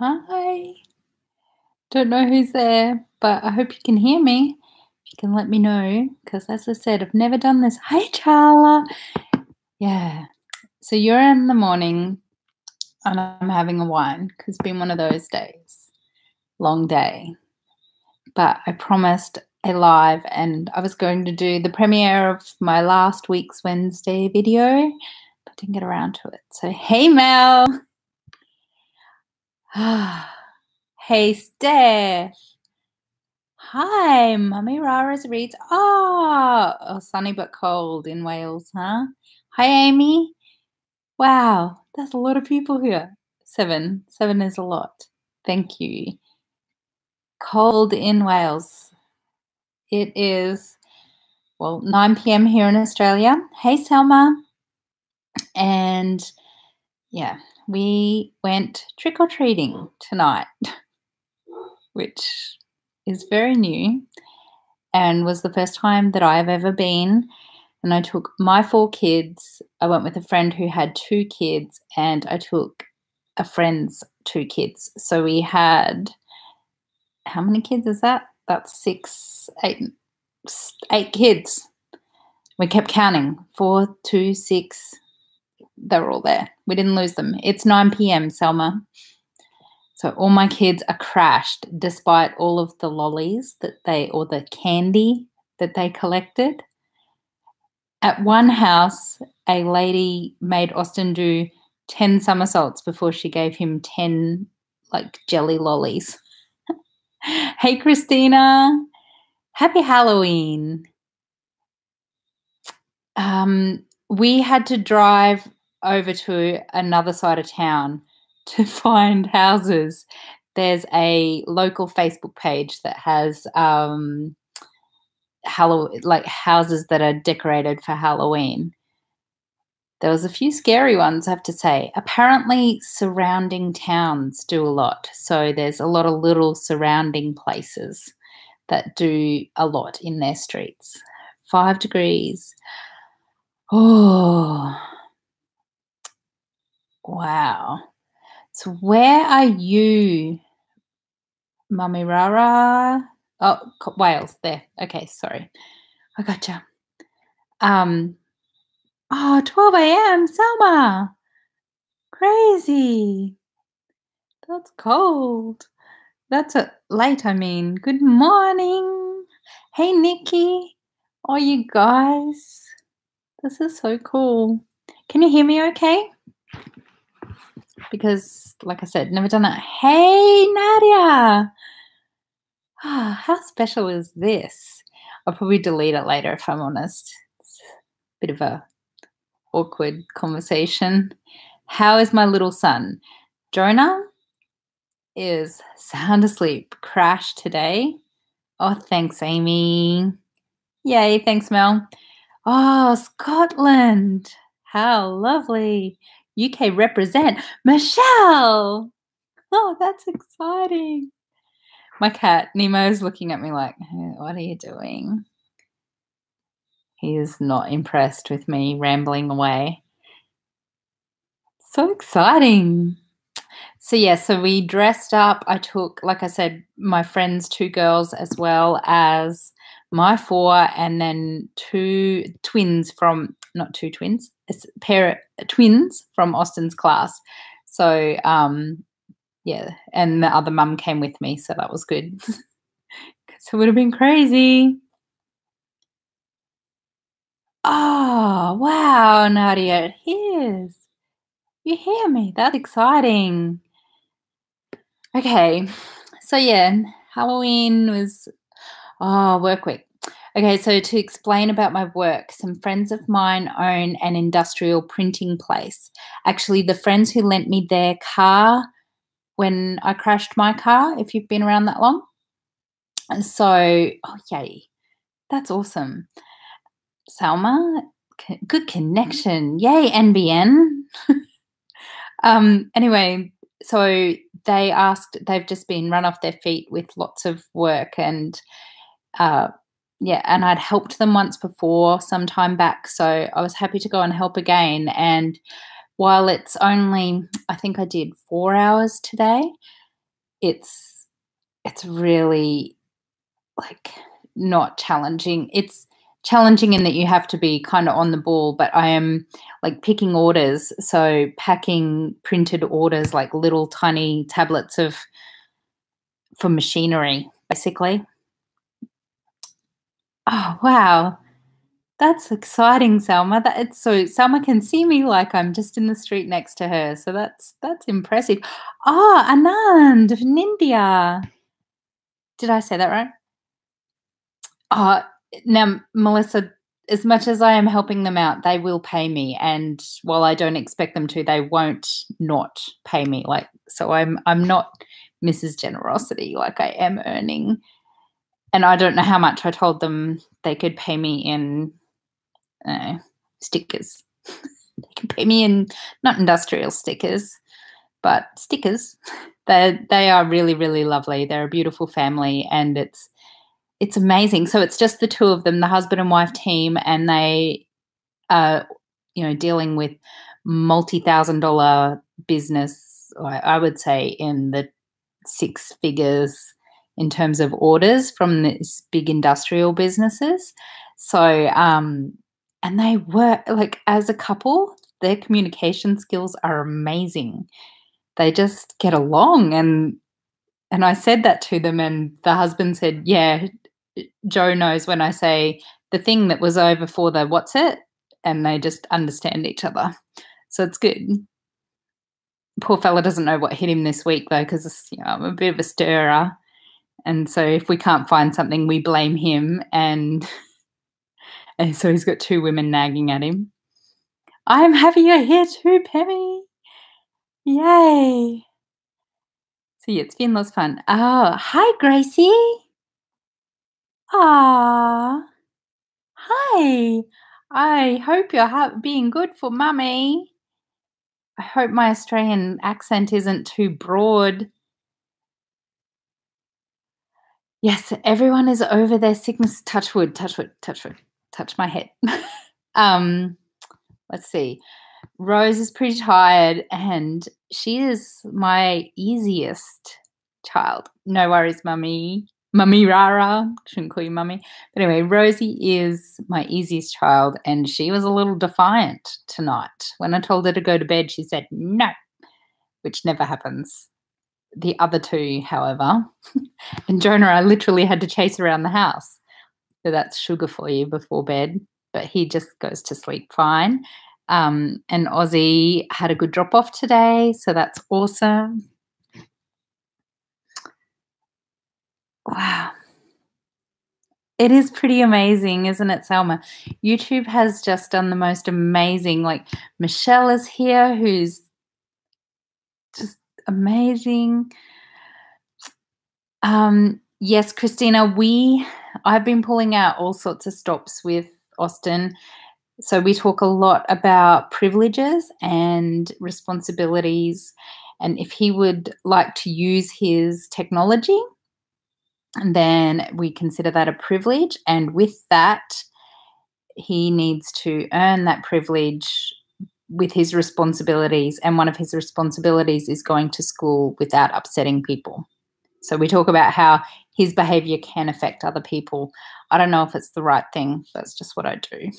Hi. Don't know who's there, but I hope you can hear me. If you can let me know, because as I said, I've never done this. Hi, Charla. Yeah. So you're in the morning and I'm having a wine because it's been one of those days. Long day. But I promised a live and I was going to do the premiere of my last week's Wednesday video, but didn't get around to it. So, hey, Mel. Hey, Steph. Hi, Mummy Rara's reads. Oh, sunny but cold in Wales, huh? Hi, Amy. Wow, that's a lot of people here. 7. 7 is a lot. Thank you. Cold in Wales. It is, 9 p.m. here in Australia. Hey, Selma. And yeah, we went trick-or-treating tonight, which is very new and was the first time that I've ever been. And I took my 4 kids. I went with a friend who had 2 kids, and I took a friend's 2 kids. So we had, how many kids is that? That's 8 kids. We kept counting. 4, 2, 6. They were all there. We didn't lose them. It's 9 p.m., Selma. So all my kids are crashed despite all of the lollies or the candy that they collected. At one house, a lady made Austin do 10 somersaults before she gave him 10 jelly lollies. Hey, Christina. Happy Halloween. We had to drive over to another side of town to find houses. There's a local Facebook page that has houses that are decorated for Halloween. There was a few scary ones, I have to say. Apparently, surrounding towns do a lot. So there's a lot of little surrounding places that do a lot in their streets. 5 degrees. Oh, wow. So where are you, Mummy Rara? Oh, Wales, there. Okay, sorry. I gotcha. 12 a.m., Selma. Crazy. That's cold. That's late, I mean. Good morning. Hey, Nikki. Oh, you guys. This is so cool. Can you hear me okay? Because, like I said, never done that. Hey, Nadia. How special is this? I'll probably delete it later if I'm honest. It's a bit of a awkward conversation. How is my little son? Jonah is sound asleep. Crashed today. Oh, thanks, Amy. Yay, thanks, Mel. Oh, Scotland. How lovely. UK represent. Michelle. Oh, that's exciting. My cat, Nemo, is looking at me like, hey, what are you doing? He is not impressed with me rambling away. So exciting. So we dressed up. I took, like I said, my friend's 2 girls as well as my 4, and then 2 twins from, not 2 twins, it's a pair of twins from Austin's class. So, yeah, and the other mum came with me, so that was good. Because it would have been crazy. Oh, wow, Nadia, it is. You hear me? That's exciting. Okay, so yeah, Halloween was, work week. Okay, so to explain about my work, some friends of mine own an industrial printing place. Actually, the friends who lent me their car when I crashed my car, if you've been around that long. So, yay, that's awesome. Salma, good connection. Yay, NBN. Anyway, so they've just been run off their feet with lots of work and and I'd helped them once before some time back, so I was happy to go and help again. And while it's only, I think I did 4 hours today, it's it's really, like, not challenging. It's challenging in that you have to be kinda on the ball, but I am, like, picking orders, so packing printed orders, like little tiny tablets of for machinery, basically. Oh, wow. That's exciting, Selma. That it's so Selma can see me like I'm just in the street next to her, so that's impressive. Ah, Anand from India. Did I say that right? Uh, Now, Melissa, as much as I am helping them out, they will pay me, and while I don't expect them to, they won't not pay me. Like, so I'm not Mrs. Generosity. Like, I am earning, and I don't know how much. I told them they could pay me in stickers. They can pay me in not industrial stickers, but stickers. They are really, really lovely. They're a beautiful family, and it's amazing. So it's just the two of them, the husband and wife team, and they are, dealing with multi-thousand-dollar business, or I would say in the six figures in terms of orders from these big industrial businesses. So, and they work like as a couple, their communication skills are amazing. They just get along, and I said that to them, and the husband said, "Yeah, Joe knows when I say the thing that was over for the what's it," and they just understand each other. So it's good. Poor fella doesn't know what hit him this week though, because I'm a bit of a stirrer, and so if we can't find something, we blame him, and so he's got two women nagging at him. I'm happy you're here too, Pemmy. Yay! So yeah, it's been lots of fun. Oh, hi, Gracie. Ah, hi. I hope you're being good for mummy. I hope my Australian accent isn't too broad. Yes, everyone is over their sickness. Touch wood, touch wood, touch wood, touch my head. um, let's see. Rose is pretty tired, and she is my easiest child. No worries, mummy. Mummy Rara. Shouldn't call you mummy. But anyway, Rosie is my easiest child, and she was a little defiant tonight. When I told her to go to bed, she said no, which never happens. The other two, however, and Jonah, I literally had to chase around the house. So that's sugar for you before bed, but he just goes to sleep fine. And Ozzy had a good drop off today, so that's awesome. Wow. It is pretty amazing, isn't it, Selma? YouTube has just done the most amazing. Like, Michelle is here, who's just amazing. Yes, Christina, I've been pulling out all sorts of stops with Austin. So we talk a lot about privileges and responsibilities, and if he would like to use his technology, then we consider that a privilege. And with that, he needs to earn that privilege with his responsibilities. And one of his responsibilities is going to school without upsetting people. So we talk about how his behavior can affect other people. I don't know if it's the right thing. That's just what I do.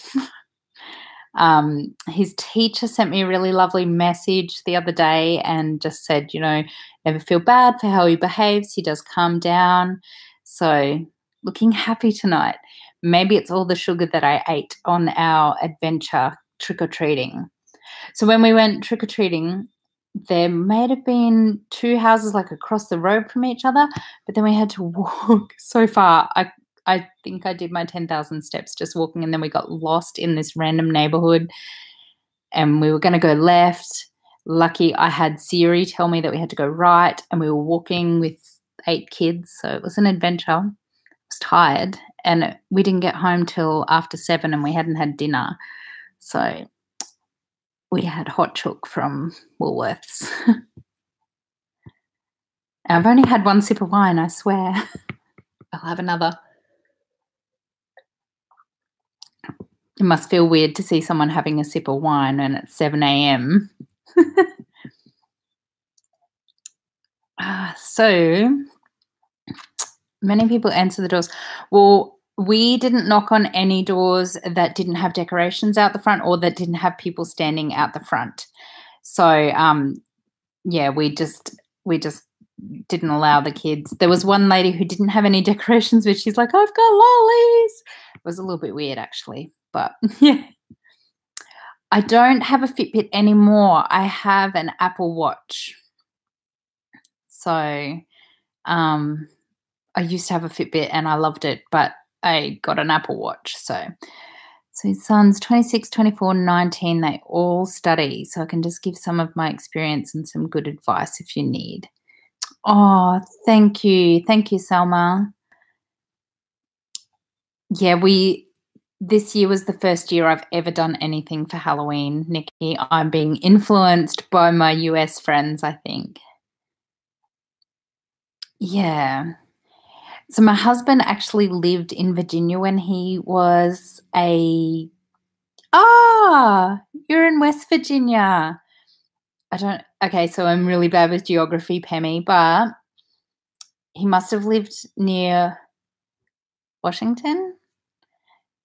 His teacher sent me a really lovely message the other day and just said, never feel bad for how he behaves. He does calm down. So looking happy tonight. Maybe it's all the sugar that I ate on our adventure trick-or-treating. So when we went trick-or-treating, there may have been two houses like across the road from each other, but then we had to walk so far. I think I did my 10,000 steps just walking, and then we got lost in this random neighborhood, and we were going to go left. Lucky I had Siri tell me that we had to go right, and we were walking with 8 kids, so it was an adventure. I was tired, and we didn't get home till after 7, and we hadn't had dinner. So we had hot chook from Woolworths. I've only had one sip of wine, I swear. I'll have another. It must feel weird to see someone having a sip of wine and it's 7 a.m. So many people answer the doors. Well, we didn't knock on any doors that didn't have decorations out the front or that didn't have people standing out the front. So, yeah, we just didn't allow the kids. There was one lady who didn't have any decorations, but she's like, "I've got lollies." It was a little bit weird actually, but yeah. I don't have a Fitbit anymore. I have an Apple Watch. So, um, I used to have a Fitbit and I loved it, but I got an Apple Watch. So his son's 26, 24, 19. They all study. So I can just give some of my experience and some good advice if you need. Oh, thank you. Thank you, Selma. Yeah, this year was the first year I've ever done anything for Halloween, Nikki. I'm being influenced by my US friends, I think. Yeah. So my husband actually lived in Virginia when he was a you're in West Virginia. I don't Okay, so I'm really bad with geography, Pemmy, but he must have lived near Washington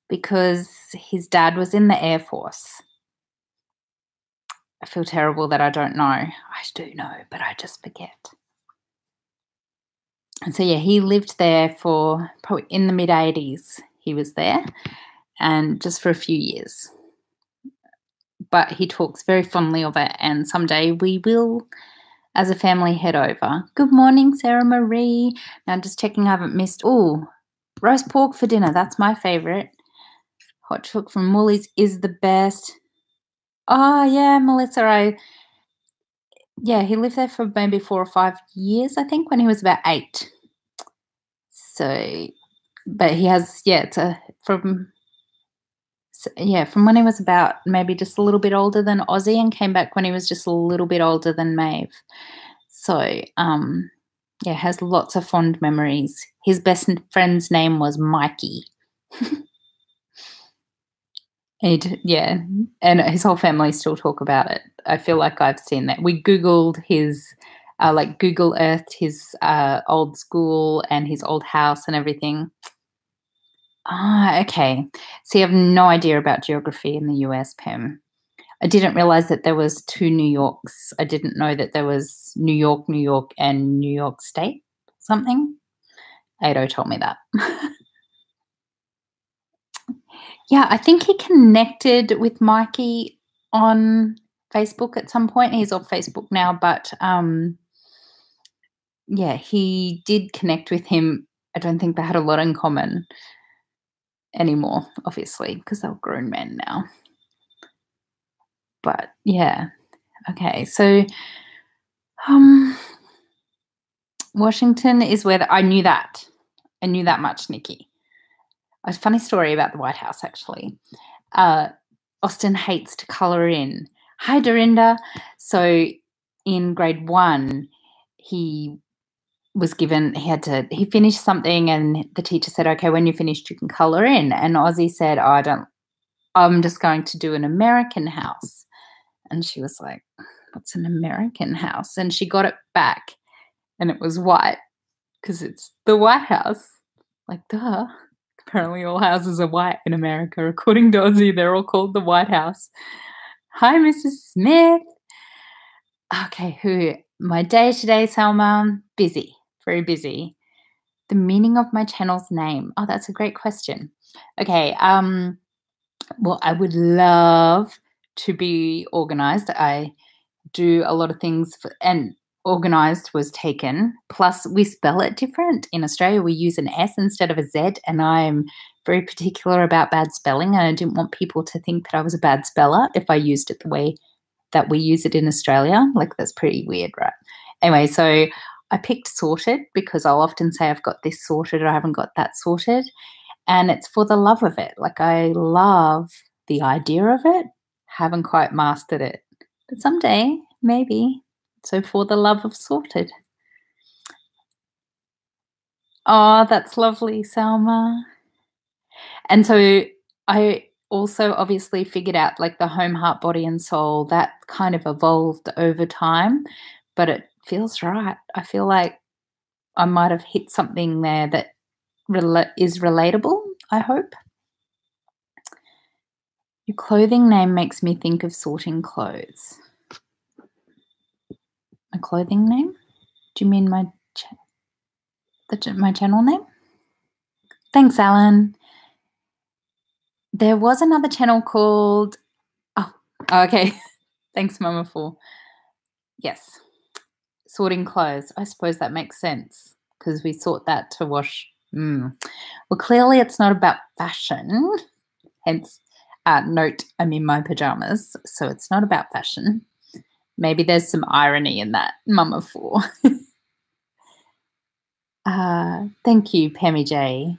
because his dad was in the Air Force. I feel terrible that I don't know. I do know, but I just forget. And so, yeah, he lived there for probably in the mid 80s. He was there and just for a few years. But he talks very fondly of it. And someday we will, as a family, head over. Good morning, Sarah Marie. Now, just checking I haven't missed. Oh, roast pork for dinner. That's my favourite. Hot chook from Woolies is the best. Oh, yeah, Melissa. Yeah, he lived there for maybe 4 or 5 years, I think, when he was about 8. So, but he has, yeah, from when he was about maybe just a little bit older than Ozzy and came back when he was just a little bit older than Maeve. So, yeah, has lots of fond memories. His best friend's name was Mikey. Yeah, and his whole family still talk about it. I feel like I've seen that. We Googled his, like Google Earthed his old school and his old house and everything. Okay. See, I have no idea about geography in the US, Pam. I didn't realize that there was 2 New Yorks. I didn't know that there was New York, and New York State something. Ado told me that. Yeah, I think he connected with Mikey on Facebook at some point. He's off Facebook now, but yeah, he did connect with him. I don't think they had a lot in common anymore, obviously, because they're grown men now. But yeah, okay. So, Washington is where I knew that. I knew that much, Nikki. A funny story about the White House, actually. Austin hates to colour in. Hi, Dorinda. So in grade 1, he he finished something and the teacher said, okay, when you're finished, you can colour in. And Ozzy said, I'm just going to do an American house. And she was like, what's an American house? And she got it back and it was white because it's the White House. Like, duh. Apparently all houses are white in America. According to Ozzy, they're all called the White House. Hi, Mrs. Smith. Okay, my day today, Selma? Busy, very busy. The meaning of my channel's name. Oh, that's a great question. Okay, well, I would love to be organized. I do a lot of things and organized was taken. Plus, we spell it different. In Australia, we use an S instead of a Z, and I'm very particular about bad spelling. And I didn't want people to think that I was a bad speller if I used it the way that we use it in Australia. Like, that's pretty weird, right? Anyway, so I picked sorted because I'll often say I've got this sorted or I haven't got that sorted. And it's for the love of it. Like, I love the idea of it. Haven't quite mastered it. But someday, maybe. So for the love of sorted. Oh, that's lovely, Selma. And so I also obviously figured out like the home, heart, body, and soul that kind of evolved over time. But Feels right. I feel like I might have hit something there that is relatable, I hope. Your clothing name makes me think of sorting clothes. My clothing name? Do you mean my my channel name? Thanks, Alan. There was another channel called okay. Thanks, Mama, for yes. Sorting clothes. I suppose that makes sense because we sort that to wash. Well, clearly it's not about fashion. Hence, note, I'm in my pajamas, so it's not about fashion. Maybe there's some irony in that, Mama 4. Thank you, Pammy J.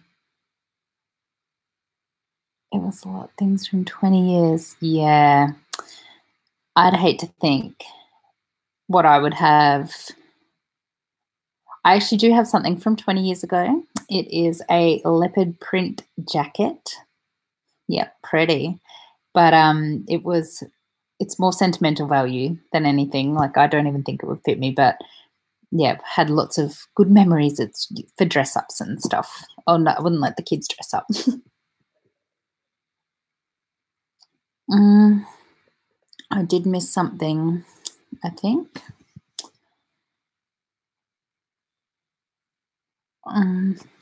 It was a lot of things from 20 years. Yeah. I'd hate to think what I would have. I actually do have something from 20 years ago. It is a leopard print jacket. Yeah, pretty. But it's more sentimental value than anything. Like, I don't even think it would fit me, but yeah, had lots of good memories. It's for dress ups and stuff. Oh no, I wouldn't let the kids dress up. I did miss something, I think.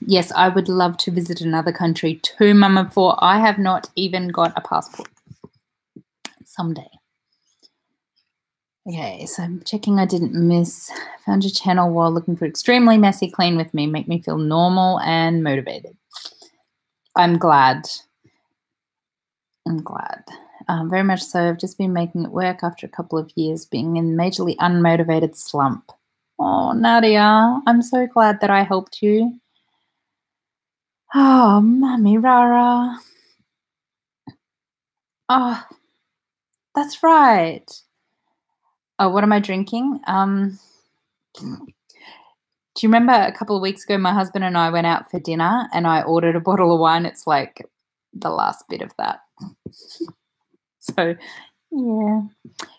Yes, I would love to visit another country too, Mama, for I have not even got a passport. Someday. Okay, so I'm checking I didn't miss. Found your channel while looking for extremely messy clean with me. Make me feel normal and motivated. I'm glad. Very much so. I've just been making it work after a couple of years being in majorly unmotivated slump. Oh, Nadia, I'm so glad that I helped you. Oh, Mummy Rara. Oh, that's right. Oh, what am I drinking? Do you remember a couple of weeks ago, my husband and I went out for dinner and I ordered a bottle of wine? It's like the last bit of that. So, yeah.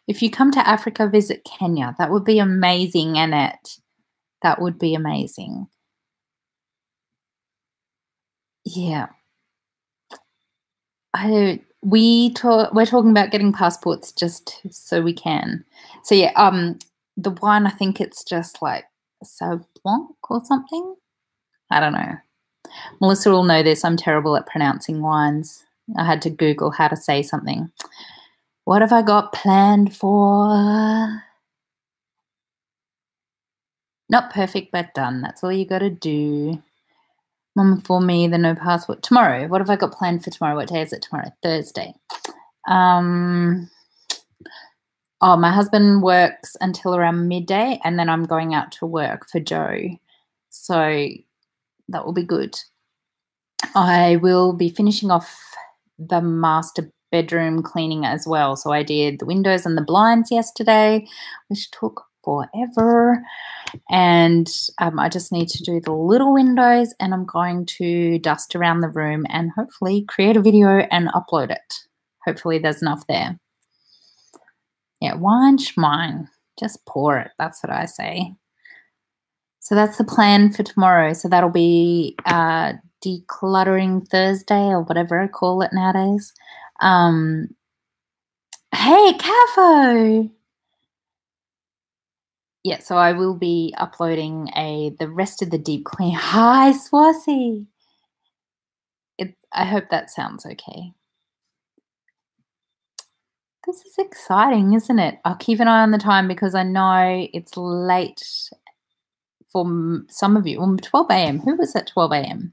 If you come to Africa, visit Kenya. That would be amazing, Annette. That would be amazing. Yeah. We're talking about getting passports just so we can. So yeah, the wine, I think it's just like Sauv Blanc or something. I don't know. Melissa will know this. I'm terrible at pronouncing wines. I had to Google how to say something. What have I got planned for? Not perfect, but done. That's all you got to do. Mum, for me, the no passport. Tomorrow. What have I got planned for tomorrow? What day is it tomorrow? Thursday. My husband works until around midday, and then I'm going out to work for Joe. So that will be good. I will be finishing off the master bedroom cleaning as well. So I did the windows and the blinds yesterday, which took forever. And I just need to do the little windows, and I'm going to dust around the room and hopefully create a video and upload it. Hopefully there's enough there. Yeah, wine schmine. Just pour it. That's what I say. So that's the plan for tomorrow. So that'll be decluttering Thursday or whatever I call it nowadays. Hey, Cafo! Yeah, so I will be uploading the rest of the deep clean. Hi, Swasi! I hope that sounds okay. This is exciting, isn't it? I'll keep an eye on the time because I know it's late for some of you. 12 a.m. Who was at 12 a.m.?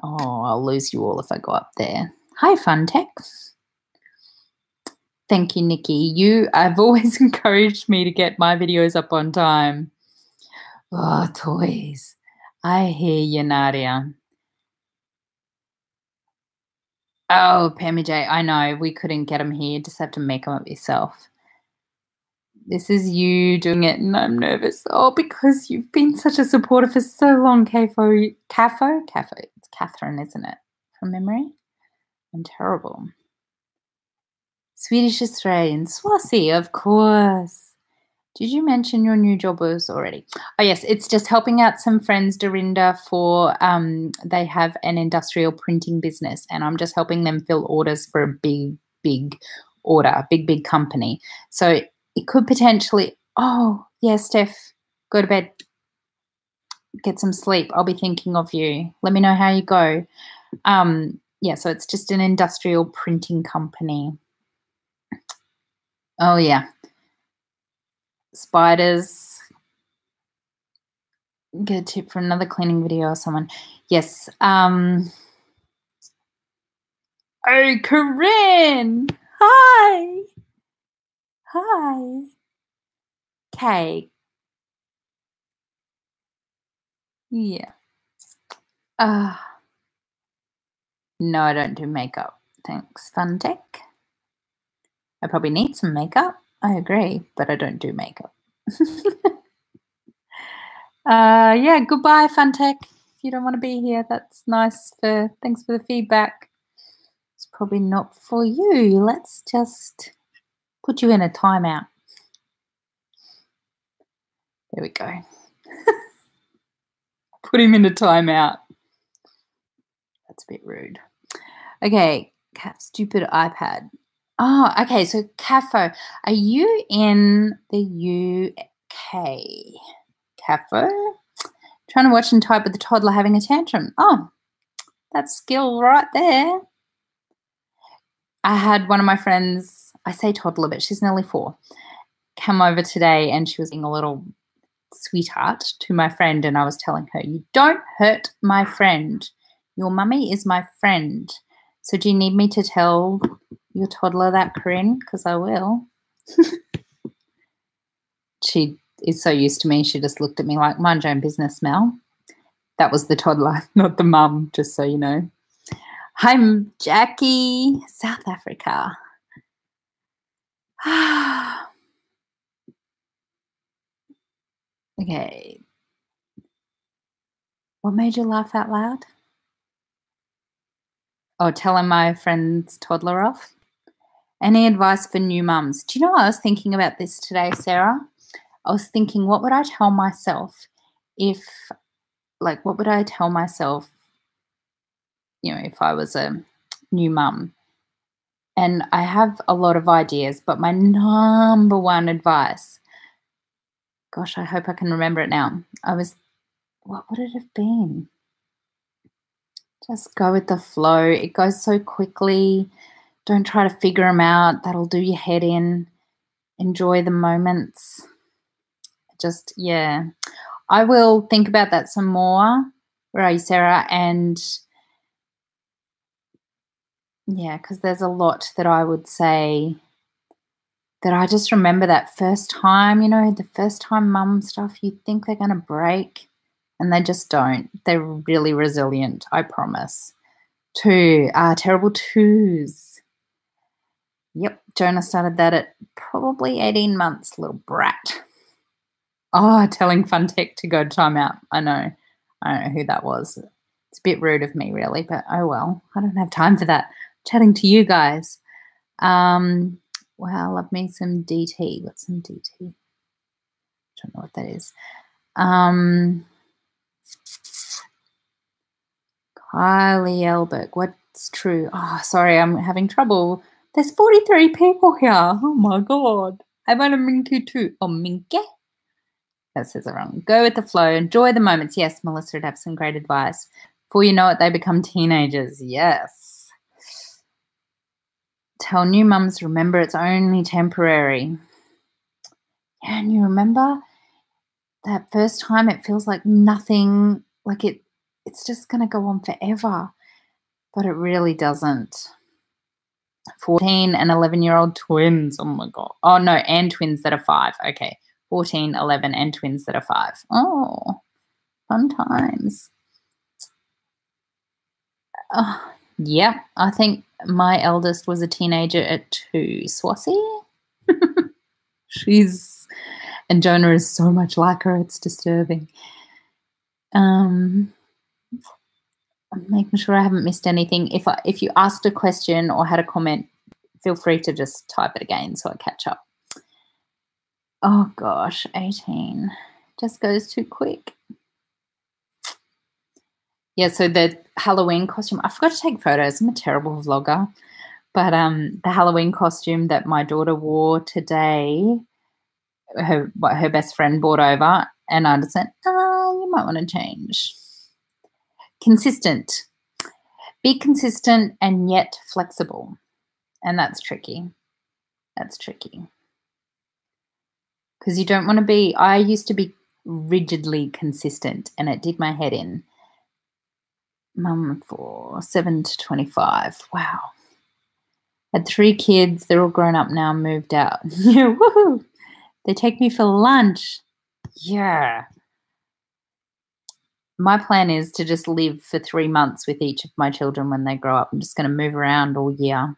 Oh, I'll lose you all if I go up there. Hi, Funtex. Thank you, Nikki. You have always encouraged me to get my videos up on time. Oh, toys. I hear you, Nadia. Oh, Pammy J, I know. We couldn't get them here. Just have to make them up yourself. This is you doing it, and I'm nervous. Oh, because you've been such a supporter for so long, Cafo. It's Catherine, isn't it? From memory? I'm terrible. Swedish Australian. Swasi, of course. Did you mention your new job was already? Oh, yes, it's just helping out some friends, Dorinda, for they have an industrial printing business, and I'm just helping them fill orders for a big, big order, big company. So it could potentially, oh, yeah, Steph, go to bed, get some sleep. I'll be thinking of you. Let me know how you go. Yeah, so it's just an industrial printing company. Oh, yeah. Spiders. Get a tip from another cleaning video or someone. Yes. Oh, Corinne. Hi. Hi. Okay. Yeah. No, I don't do makeup. Thanks, Fun Tech. I probably need some makeup. I agree, but I don't do makeup. Yeah, goodbye, Fun Tech. If you don't want to be here, that's nice. Thanks for the feedback. It's probably not for you. Let's just put you in a timeout. There we go. Put him in a timeout. That's a bit rude. Okay, stupid iPad. Oh, okay, so CAFO. Are you in the UK? CAFO? Trying to watch and type with the toddler having a tantrum. Oh, that's skill right there. I had one of my friends, I say toddler, but she's nearly 4, come over today, and she was being a little sweetheart to my friend, and I was telling her, you don't hurt my friend. Your mummy is my friend. So do you need me to tell your toddler that, Corinne? Because I will. She is so used to me, she just looked at me like, mind your own business, Mel. That was the toddler, not the mum, just so you know. I'm Jackie, South Africa. Okay. What made you laugh out loud? Oh, telling my friend's toddler off? Any advice for new mums? Do you know, I was thinking about this today, Sarah? I was thinking, what would I tell myself if, what would I tell myself, if I was a new mum? And I have a lot of ideas, but my number one advice, gosh, I hope I can remember it now. What would it have been? Just go with the flow. It goes so quickly. Don't try to figure them out. That'll do your head in. Enjoy the moments. Just, yeah. I will think about that some more. Where are you, Sarah? And yeah, because there's a lot that I would say that I just remember that first time, the first time mum stuff, you think they're going to break, and they just don't. They're really resilient, I promise. Terrible twos. Yep, Jonah started that at probably 18 months, little brat. Oh, telling Funtech to go to timeout. I don't know who that was. It's a bit rude of me, really, but oh well. I don't have time for that. Chatting to you guys. Wow, love me some DT. What's some DT? Don't know what that is. Kylie Elberg. What's true? Oh, sorry, I'm having trouble. There's 43 people here. Oh my god. I want a Minky too. Oh, Minky? That says it wrong. Go with the flow. Enjoy the moments. Yes, Melissa would have some great advice. Before you know it, they become teenagers. Yes. Tell new mums, remember it's only temporary. Yeah, and you remember that first time it feels like nothing, like it's just going to go on forever. But it really doesn't. 14 and 11-year-old twins. Oh, my God. Oh, no, and twins that are 5. Okay. 14, 11, and twins that are 5. Oh, fun times. Yeah, I think my eldest was a teenager at 2. Swassie? And Jonah is so much like her, it's disturbing. I'm making sure I haven't missed anything. If you asked a question or had a comment, feel free to just type it again so I catch up. Oh gosh, 18. Just goes too quick. Yeah, so the Halloween costume, I forgot to take photos. I'm a terrible vlogger. But the Halloween costume that my daughter wore today, her best friend brought over, and I just said, you might want to change. Consistent. Be consistent and yet flexible. And that's tricky. That's tricky. Because you don't want to be, I used to be rigidly consistent and it did my head in. Mum for 7 to 25. Wow. Had 3 kids. They're all grown up now, moved out. Yeah, woohoo. They take me for lunch. Yeah. My plan is to just live for 3 months with each of my children when they grow up. I'm just going to move around all year.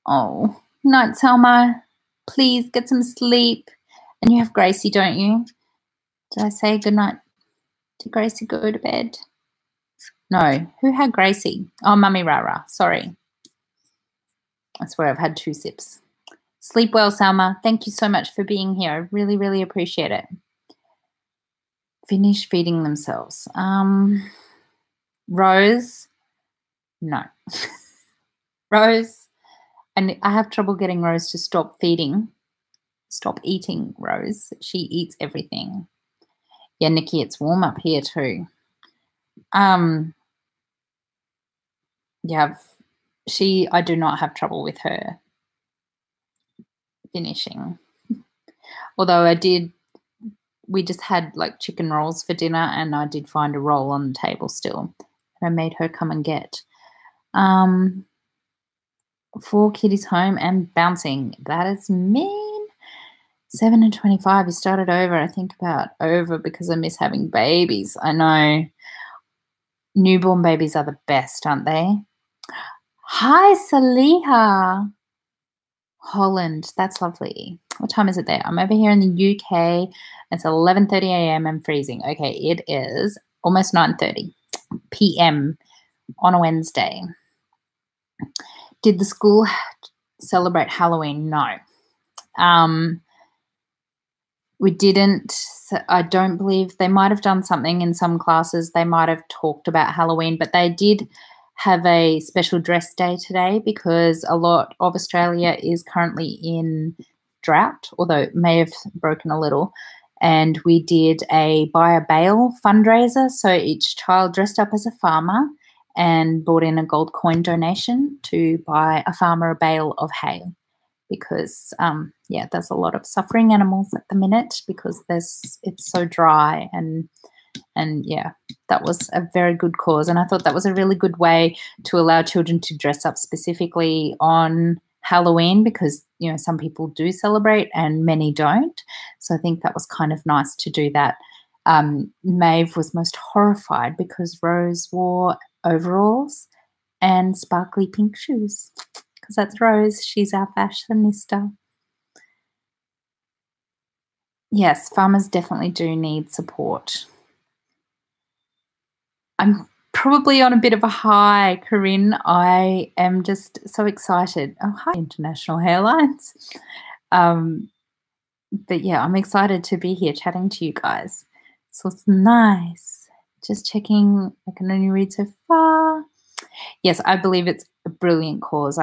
Oh, night, Selma. Please get some sleep. And you have Gracie, don't you? Did I say good night? Did Gracie go to bed? No. Who had Gracie? Oh, Mummy Rara. Sorry. I swear I've had 2 sips. Sleep well, Selma. Thank you so much for being here. I really, really appreciate it. Finish feeding themselves. Rose, no. Rose, and I have trouble getting Rose to stop eating, Rose. She eats everything. Yeah, Nikki, it's warm up here too. Yeah, I do not have trouble with her finishing. Although we just had like chicken rolls for dinner and I did find a roll on the table still. I made her come and get. 4 kiddies home and bouncing. That is mean. 7 and 25. You started over. I think about over because I miss having babies. I know. Newborn babies are the best, aren't they? Hi, Saliha. Holland. That's lovely. What time is it there? I'm over here in the UK. It's 11:30 a.m. and freezing. Okay, it is almost 9:30 p.m. on a Wednesday. Did the school celebrate Halloween? No. We didn't. I don't believe they might have done something in some classes. They might have talked about Halloween, but they did have a special dress day today because a lot of Australia is currently in drought, although it may have broken a little. And we did a buy a bale fundraiser. So each child dressed up as a farmer and brought in a gold coin donation to buy a farmer a bale of hay. Because, there's a lot of suffering animals at the minute because it's so dry and yeah, that was a very good cause. And I thought that was a really good way to allow children to dress up specifically on Halloween because, some people do celebrate and many don't. So I think that was kind of nice to do that. Maeve was most horrified because Rose wore overalls and sparkly pink shoes. Because that's Rose. She's our fashionista. Yes, farmers definitely do need support. I'm probably on a bit of a high, Corinne. I am just so excited. Oh, hi, International Hairlines. But yeah, I'm excited to be here chatting to you guys. So it's nice. Just checking. I can only read so far. Yes, I believe it's a brilliant cause.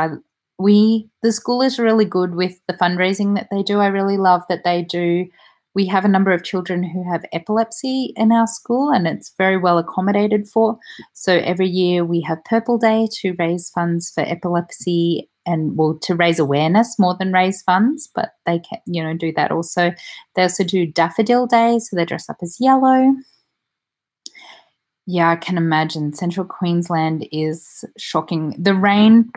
The school is really good with the fundraising that they do. I really love that they do. We have a number of children who have epilepsy in our school and it's very well accommodated for. So every year we have Purple Day to raise funds for epilepsy and to raise awareness more than raise funds, but they can, do that also. They also do Daffodil Day, so they dress up as yellow. Yeah, I can imagine. Central Queensland is shocking. The rain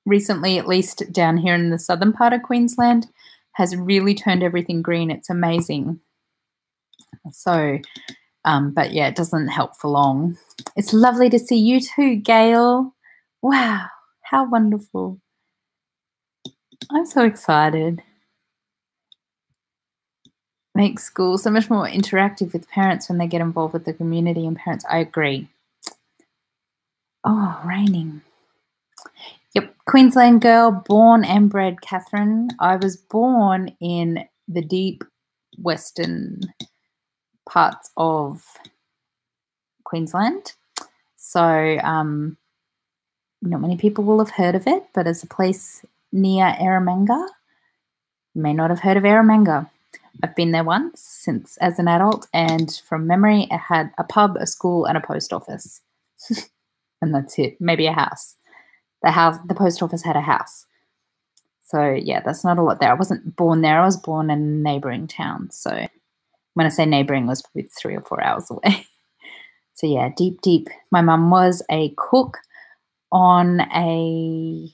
recently, at least down here in the southern part of Queensland, has really turned everything green. It's amazing. So, but yeah, it doesn't help for long. It's lovely to see you too, Gail. Wow, how wonderful. I'm so excited. Makes school so much more interactive with parents when they get involved with the community and parents. I agree. Oh, raining. Yep, Queensland girl, born and bred, Catherine. I was born in the deep western parts of Queensland. So not many people will have heard of it, but it's a place near Eromanga. You may not have heard of Eromanga. I've been there once since as an adult, and from memory, it had a pub, a school, and a post office. And that's it. Maybe a house. The post office had a house. So yeah, that's not a lot there. I wasn't born there. I was born in a neighbouring town. So when I say neighbouring, it was probably 3 or 4 hours away. So yeah, deep, deep. My mum was a cook on a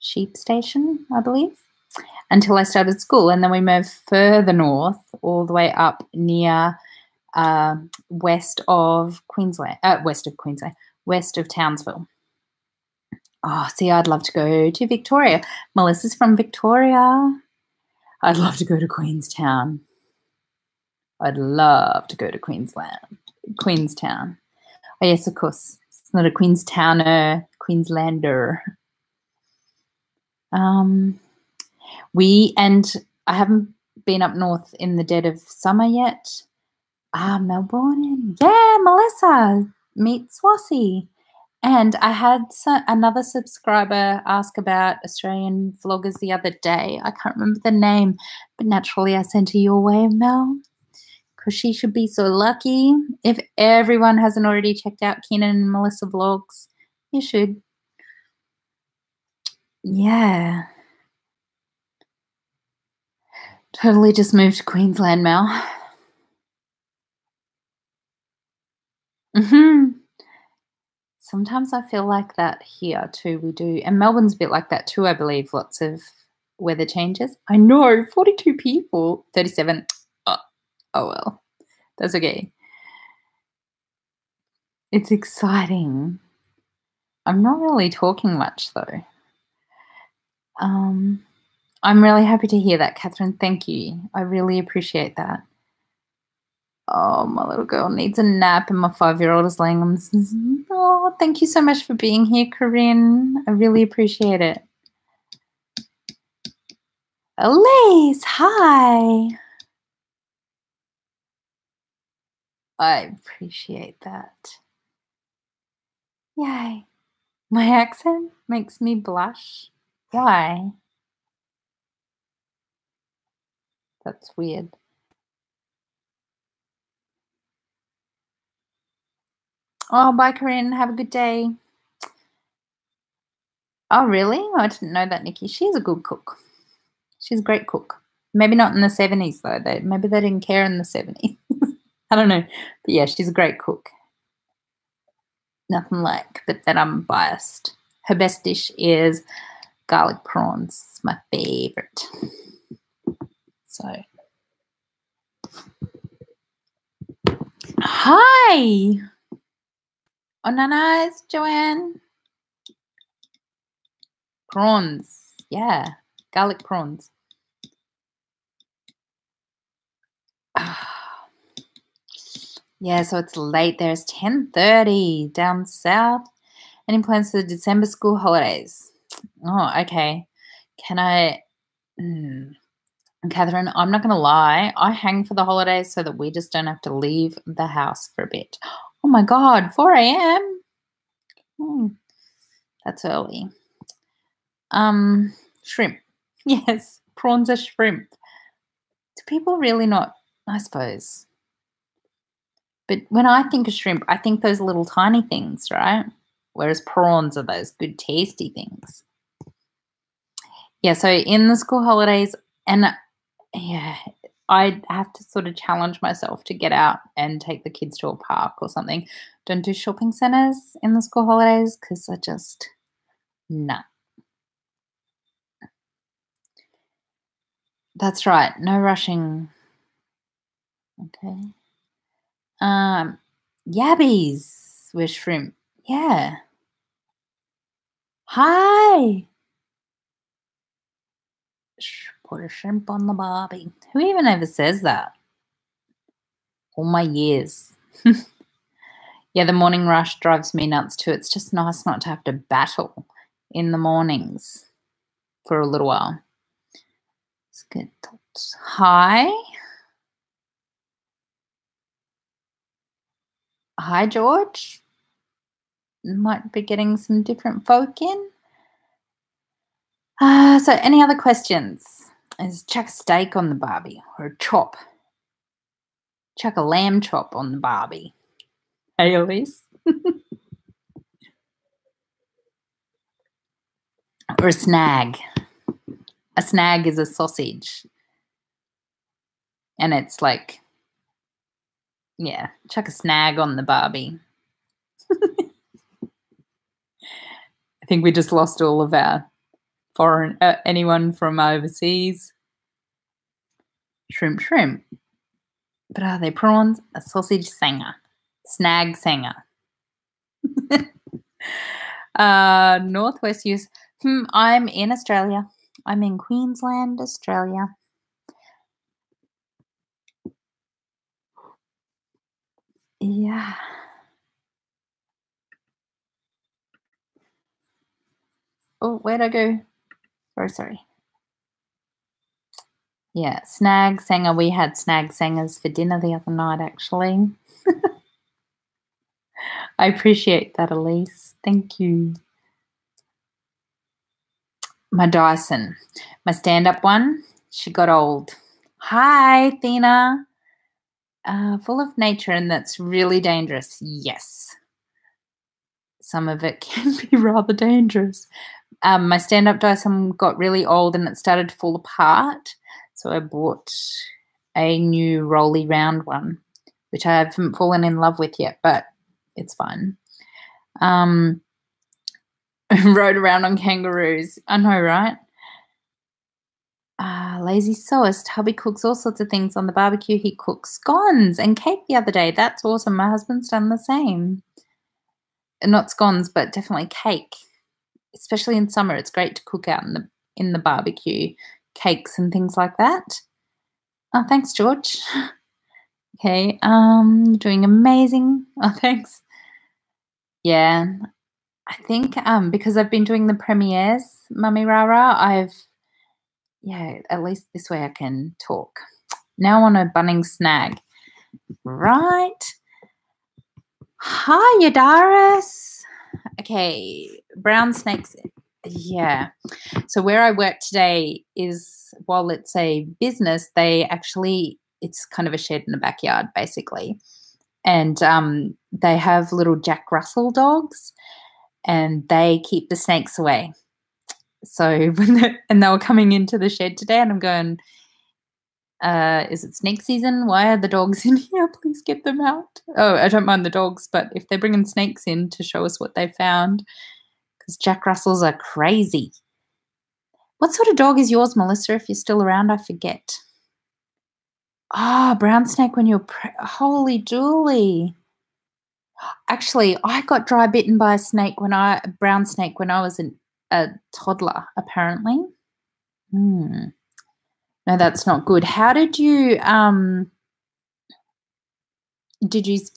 sheep station, I believe, until I started school. And then we moved further north, all the way up near west of Townsville. Oh, see, I'd love to go to Victoria. Melissa's from Victoria. I'd love to go to Queenstown. I'd love to go to Queenstown. Oh, yes, of course. It's not a Queenstowner, Queenslander. And I haven't been up north in the dead of summer yet. Melbourne. Yeah, Melissa. Meet Swassie. And I had another subscriber ask about Australian vloggers the other day. I can't remember the name, but naturally I sent her your way, Mel, because she should be so lucky. If everyone hasn't already checked out Keenan and Melissa vlogs, you should. Yeah. Totally just moved to Queensland, Mel. Sometimes I feel like that here too. We do. And Melbourne's a bit like that too, I believe. Lots of weather changes. I know, 42 people. 37. Oh well. That's okay. It's exciting. I'm not really talking much though. I'm really happy to hear that, Catherine. Thank you. I really appreciate that. Oh, my little girl needs a nap and my 5-year-old is laying on this. Oh, thank you so much for being here, Corinne. I really appreciate it. Elise, hi. I appreciate that. Yay. My accent makes me blush. Why? That's weird. Oh, bye, Corinne. Have a good day. Oh, really? I didn't know that, Nikki. She's a good cook. She's a great cook. Maybe not in the 70s, though. Maybe they didn't care in the 70s. I don't know. But yeah, she's a great cook. Nothing like, but then I'm biased. Her best dish is garlic prawns. It's my favorite. So, hi. Oh, no, nice, Joanne. Prawns. Yeah, garlic prawns. Yeah, so it's late there. It's 10:30 down south. Any plans for the December school holidays? Oh, okay. Catherine, I'm not going to lie. I hang for the holidays so that we just don't have to leave the house for a bit. Oh, my God, 4 a.m.? That's early. Shrimp. Yes, prawns are shrimp. Do people really not? I suppose. But when I think of shrimp, I think those little tiny things, right? Whereas prawns are those good tasty things. Yeah, so in the school holidays, and yeah, I have to sort of challenge myself to get out and take the kids to a park or something. Don't do shopping centres in the school holidays because I just, nah. That's right, no rushing. Okay. Yabbies with shrimp. Yeah. Hi. Put a shrimp on the barbie. Who even ever says that? All my years. Yeah, the morning rush drives me nuts too. It's just nice not to have to battle in the mornings for a little while. Let's get Hi. Hi, George. Might be getting some different folk in. So any other questions? Is chuck a steak on the barbie or a chop? Chuck a lamb chop on the barbie. Hey, Elise. Or a snag. A snag is a sausage. And it's like, yeah, chuck a snag on the barbie. I think we just lost all of our foreign, anyone from overseas. Shrimp. But are they prawns? A sausage sanger. Snag sanger. Northwest use. I'm in Australia. I'm in Queensland, Australia. Yeah. Oh, where'd I go? Sorry. Yeah, snag sanger. We had snag sangers for dinner the other night, actually. I appreciate that, Elise. Thank you. My Dyson, my stand-up one, she got old. Hi, Thena. Full of nature, and that's really dangerous. Yes. Some of it can be rather dangerous. My stand-up Dyson got really old and it started to fall apart. So I bought a new rolly round one, which I haven't fallen in love with yet, but it's fine. Rode around on kangaroos. I know, right? Lazy Sewist. Hubby cooks all sorts of things on the barbecue. He cooks scones and cake the other day. That's awesome. My husband's done the same. Not scones, but definitely cake. Especially in summer, it's great to cook out in the barbecue, cakes and things like that. Oh, thanks, George. Okay, you're doing amazing. Oh, thanks. Yeah, I think because I've been doing the premieres, Mummy Rara, at least this way I can talk. Now on a Bunnings snag. Right. Hi, Yadaris. Okay, brown snakes. Yeah. So where I work today is, while it's a business, it's kind of a shed in the backyard, basically. And they have little Jack Russell dogs, and they keep the snakes away. So and they were coming into the shed today, and I'm going, is it snake season? Why are the dogs in here? Please get them out. Oh, I don't mind the dogs, but if they're bringing snakes in to show us what they found, because Jack Russells are crazy. What sort of dog is yours, Melissa, if you're still around? I forget. Brown snake when you're holy dooly. Actually, I got dry bitten by a brown snake when I was a toddler, apparently. No, that's not good. How did you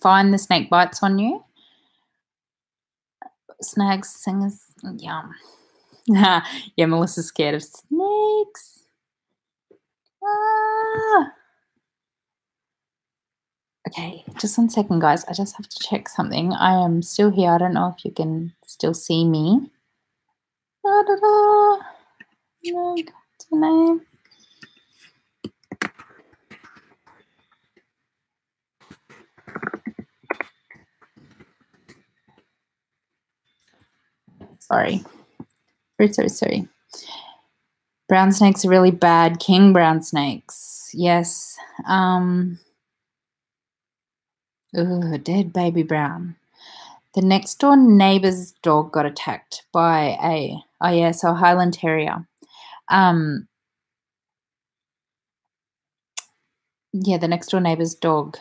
find the snake bites on you? Snags, singers, yum. Yeah, Melissa's scared of snakes. Okay, just 1 second, guys. I just have to check something. I am still here. I don't know if you can still see me. No, what's her name? Sorry. Sorry. Brown snakes are really bad. King brown snakes. Yes. Dead baby brown. The next door neighbour's dog got attacked by a Highland Terrier. The next door neighbour's dog.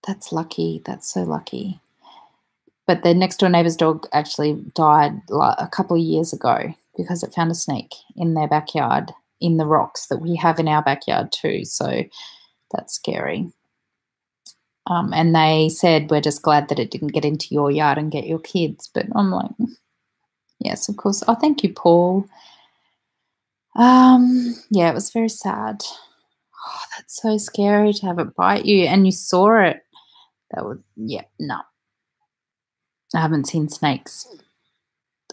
That's lucky. That's so lucky. But the next door neighbour's dog actually died a couple of years ago because it found a snake in their backyard, in the rocks that we have in our backyard too. So that's scary. And they said, we're just glad that it didn't get into your yard and get your kids. But I'm like, yes, of course. Oh, thank you, Paul. Yeah, it was very sad. Oh, that's so scary to have it bite you and you saw it. That would, yeah, no. I haven't seen snakes.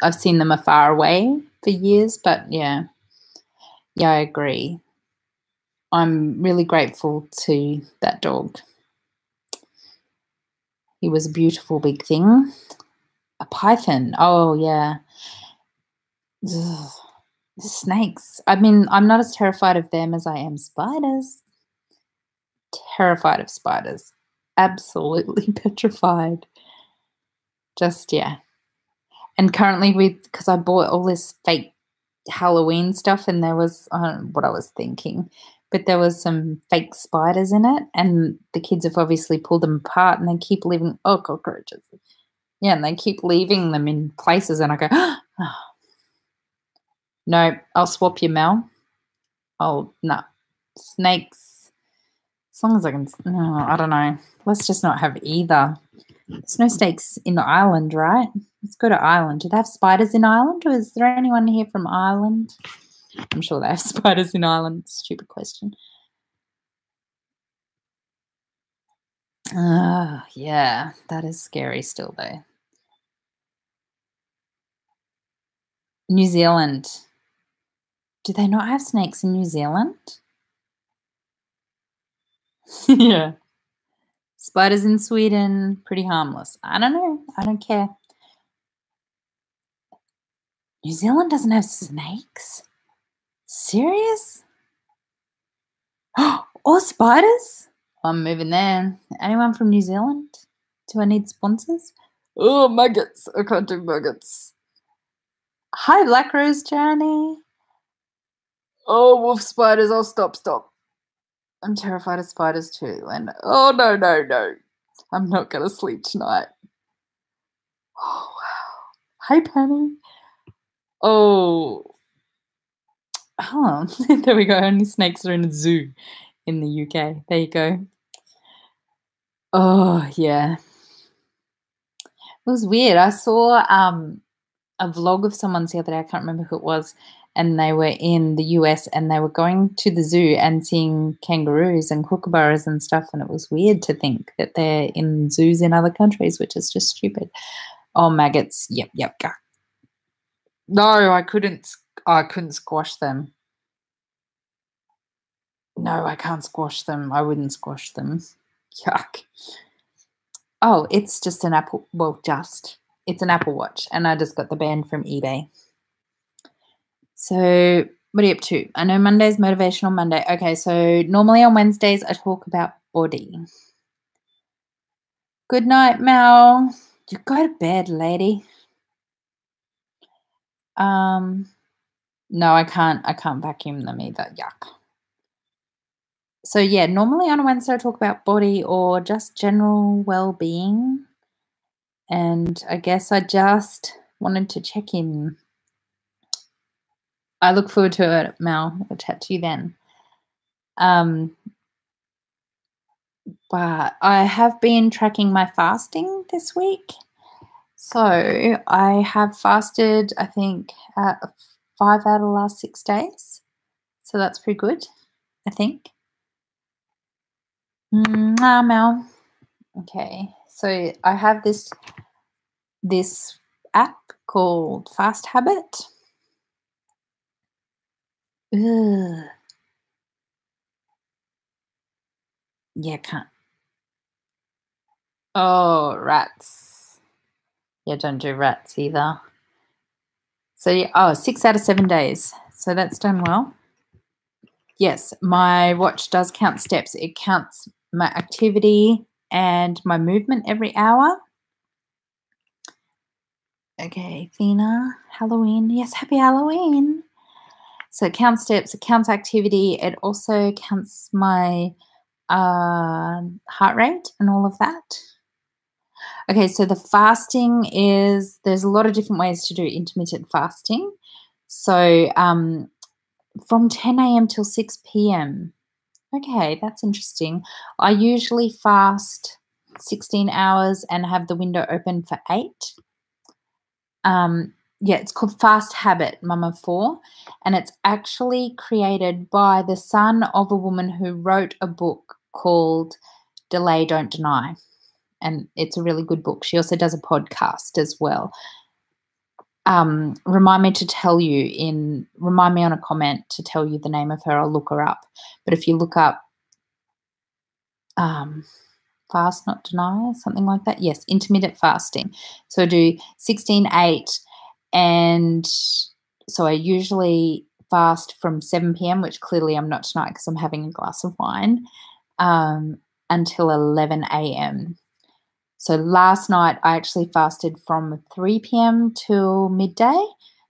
I've seen them afar away for years, but yeah. Yeah, I agree. I'm really grateful to that dog. He was a beautiful big thing. A python. Oh, yeah. Ugh. Snakes. I mean, I'm not as terrified of them as I am spiders. Terrified of spiders. Absolutely petrified. Just, yeah. And currently, because I bought all this fake Halloween stuff, and there was, I don't know what I was thinking, but there was some fake spiders in it, and the kids have obviously pulled them apart, and they keep leaving, oh, cockroaches. Yeah, and they keep leaving them in places, and I go, oh, no, I'll swap you, Mel. Oh, no. Snakes. As long as I can, no, I don't know. Let's just not have either. There's no snakes in Ireland, right? Let's go to Ireland. Do they have spiders in Ireland, or is there anyone here from Ireland? I'm sure they have spiders in Ireland. Stupid question. Yeah, that is scary still, though. New Zealand. Do they not have snakes in New Zealand? Yeah. Spiders in Sweden, pretty harmless. I don't know. I don't care. New Zealand doesn't have snakes? Serious? Or spiders? I'm moving there. Anyone from New Zealand? Do I need sponsors? Oh, maggots. I can't do maggots. Hi, Black Rose Journey. Oh, wolf spiders. Oh, stop. I'm terrified of spiders too. And oh, no. I'm not going to sleep tonight. Oh, wow. Hi, Penny. Oh. There we go. Only snakes are in a zoo in the UK. There you go. Oh, yeah. It was weird. I saw a vlog of someone's the other day. I can't remember who it was. And they were in the US and they were going to the zoo and seeing kangaroos and kookaburras and stuff. And it was weird to think that they're in zoos in other countries, which is just stupid. Oh, maggots. Yep. No, I couldn't squash them. No, I can't squash them. I wouldn't squash them. Yuck. Oh, it's just an Apple. Well, it's an Apple Watch, and I just got the band from eBay. So, what are you up to? I know Monday's Motivational Monday. Okay, so normally on Wednesdays I talk about body. Good night, Mel. You go to bed, lady. No, I can't vacuum them either. Yuck. So yeah, normally on a Wednesday I talk about body or just general well-being. And I guess I just wanted to check in. I look forward to it, Mel. I'll chat to you then. But I have been tracking my fasting this week. So I have fasted, I think, 5 out of the last 6 days. So that's pretty good, I think. Mel. Okay, so I have this app called Fast Habit. Ugh. Yeah, can't. Oh, rats. Yeah, don't do rats either. So yeah, 6 out of 7 days. So that's done well. Yes, my watch does count steps. It counts my activity and my movement every hour. Okay, Thena, Halloween. Yes, happy Halloween. So it counts steps, it counts activity. It also counts my heart rate and all of that. Okay, so the fasting there's a lot of different ways to do intermittent fasting. So from 10 a.m. till 6 p.m. Okay, that's interesting. I usually fast 16 hours and have the window open for 8. Yeah, it's called Fast Habit, Mama 4, and it's actually created by the son of a woman who wrote a book called Delay, Don't Deny, and it's a really good book. She also does a podcast as well. Remind me on a comment to tell you the name of her. I'll look her up. But if you look up fast, not deny, something like that. Yes, intermittent fasting. So I do 16-8, and so I usually fast from 7 p.m., which clearly I'm not tonight because I'm having a glass of wine, until 11 a.m. So last night I actually fasted from 3 p.m. till midday.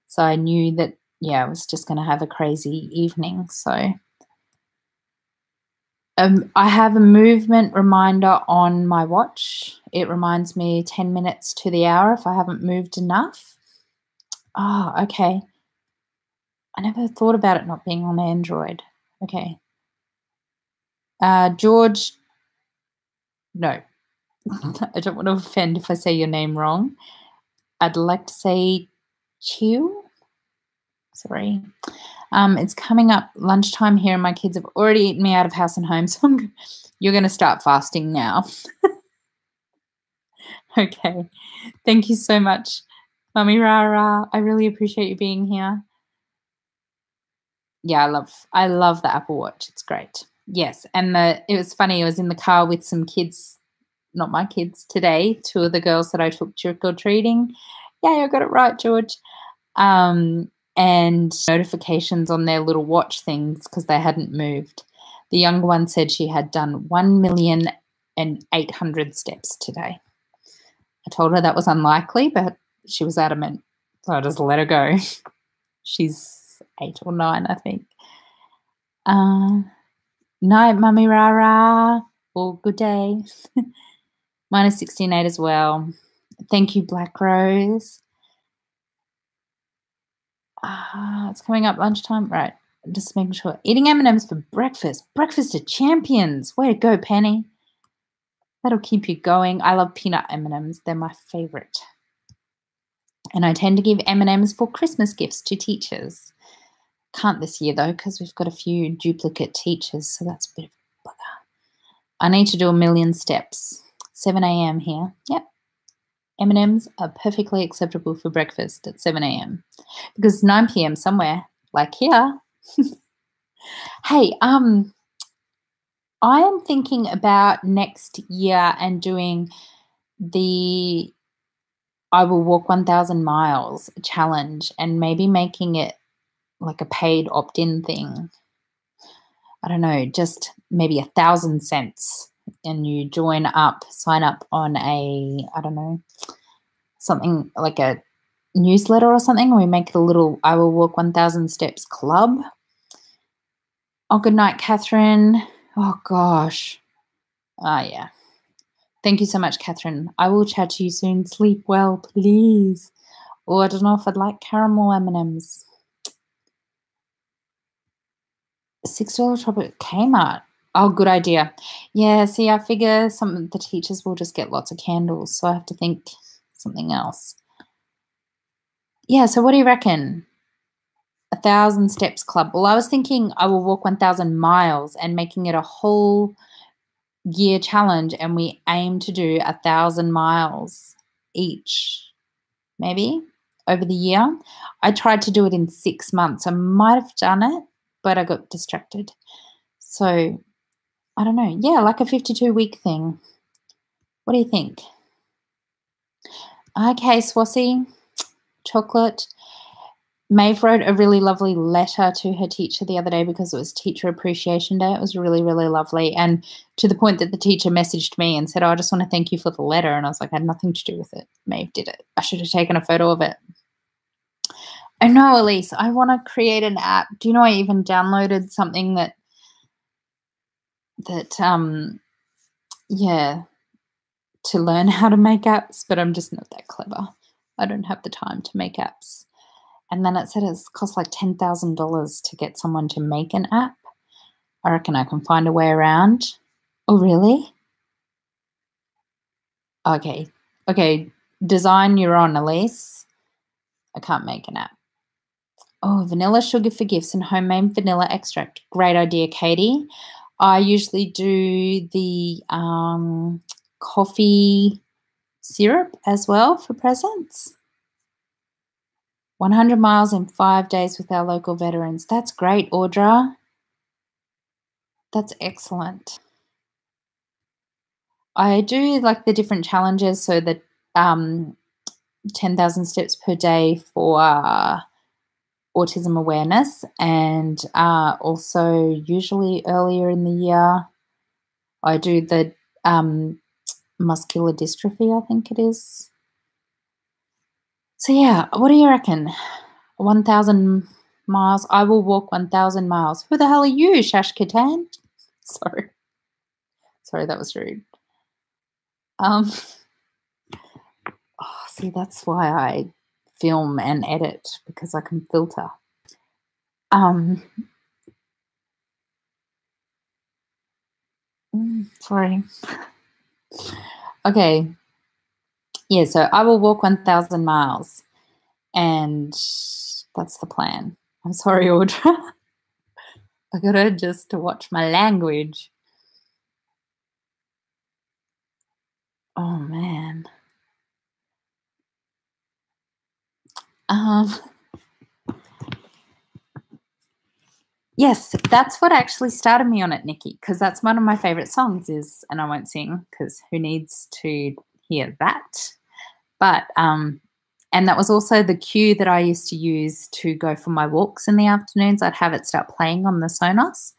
So I knew that, I was just going to have a crazy evening. So I have a movement reminder on my watch. It reminds me 10 minutes to the hour if I haven't moved enough. Oh, okay. I never thought about it not being on Android. Okay. George, no. I don't want to offend if I say your name wrong. I'd like to say Chew. Sorry. It's coming up lunchtime here, and my kids have already eaten me out of house and home, so you're going to start fasting now. Okay. Thank you so much, Mummy Rara. I really appreciate you being here. Yeah, I love the Apple Watch. It's great. Yes, and it was funny. I was in the car with some kids, not my kids today, 2 of the girls that I took trick-or-treating. Yay, I got it right, George. And notifications on their little watch things because they hadn't moved. The younger one said she had done 1,800,000 steps today. I told her that was unlikely, but she was adamant, so I just let her go. She's 8 or 9, I think. Night, Mummy Rara. Well, good day. Mine is 16-8 as well. Thank you, Black Rose. It's coming up lunchtime. Right. Just making sure. Eating M&Ms for breakfast. Breakfast of champions. Way to go, Penny. That'll keep you going. I love peanut M&Ms. They're my favorite. And I tend to give M&Ms for Christmas gifts to teachers. Can't this year, though, because we've got a few duplicate teachers, so that's a bit of a bugger. I need to do 1,000,000 steps. 7 a.m. here. Yep. M&Ms are perfectly acceptable for breakfast at 7 a.m. because 9 p.m. somewhere, like here. Hey, I am thinking about next year and doing the I will walk 1,000 miles challenge and maybe making it like a paid opt-in thing. I don't know, just maybe 1,000 cents, and you sign up on something like a newsletter or something, or we make it a little I will walk 1,000 steps club. Oh, good night, Catherine. Oh, gosh. Yeah. Thank you so much, Catherine. I will chat to you soon. Sleep well, please. Oh, I don't know if I'd like caramel M&Ms. $6 shop at Kmart. Oh, good idea. Yeah, see, I figure some of the teachers will just get lots of candles, so I have to think something else. Yeah, so what do you reckon? 1,000 steps club. Well, I was thinking I will walk 1,000 miles and making it a whole year challenge, and we aim to do 1,000 miles each, maybe, over the year. I tried to do it in 6 months. I might have done it, but I got distracted. So, I don't know. Yeah, like a 52-week thing. What do you think? Okay, Swassie, chocolate. Maeve wrote a really lovely letter to her teacher the other day because it was Teacher Appreciation Day. It was really, really lovely. And to the point that the teacher messaged me and said, I just want to thank you for the letter. And I was like, I had nothing to do with it. Maeve did it. I should have taken a photo of it. I know, Elise. I want to create an app. Do you know I even downloaded something that to learn how to make apps, but I'm just not that clever. I don't have the time to make apps. And then it said it cost like $10,000 to get someone to make an app. I reckon I can find a way around. Oh, really? Okay. Design, you're on, Elise. I can't make an app. Oh, vanilla sugar for gifts and homemade vanilla extract. Great idea, Katie. I usually do the coffee syrup as well for presents. 100 miles in 5 days with our local veterans. That's great, Audra. That's excellent. I do like the different challenges. So the 10,000 steps per day for autism awareness, and also usually earlier in the year, I do the muscular dystrophy, I think it is. So yeah, what do you reckon? 1,000 miles. I will walk 1,000 miles. Who the hell are you, Shash Katan? Sorry, that was rude. See, that's why I film and edit, because I can filter. Sorry. Okay. Yeah, so I will walk 1,000 miles, and that's the plan. I'm sorry, Audra. I gotta just to watch my language. Oh, man. Yes, that's what actually started me on it, Nikki, because that's one of my favorite songs is, and I won't sing because who needs to hear that? But, and that was also the cue that I used to use to go for my walks in the afternoons. I'd have it start playing on the Sonos.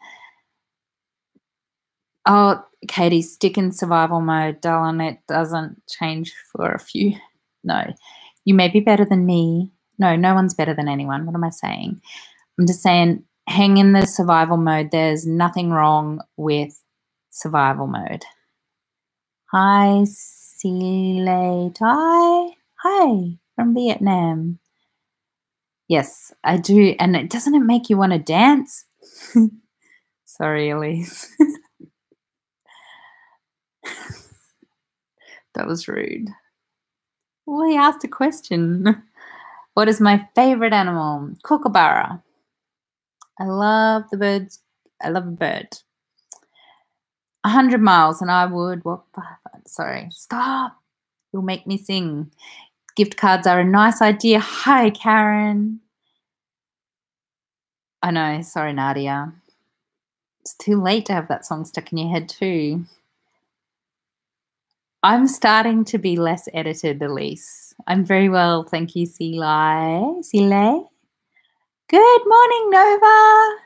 Oh, Katie, stick in survival mode, darling. It doesn't change for a few. No, you may be better than me. No, no one's better than anyone. What am I saying? I'm just saying hang in the survival mode. There's nothing wrong with survival mode. Hi, Sile Tai. Hi, from Vietnam. Yes, I do. And doesn't it make you want to dance? Sorry, Elise. That was rude. Well, he asked a question. What is my favorite animal? Kookaburra. I love the birds. I love a bird. 100 miles and I would walk 500. Sorry, stop. You'll make me sing. Gift cards are a nice idea. Hi, Karen. I know. Sorry, Nadia. It's too late to have that song stuck in your head too. I'm starting to be less edited, Elise. I'm very well, thank you, Sile. Sile? Good morning, Nova.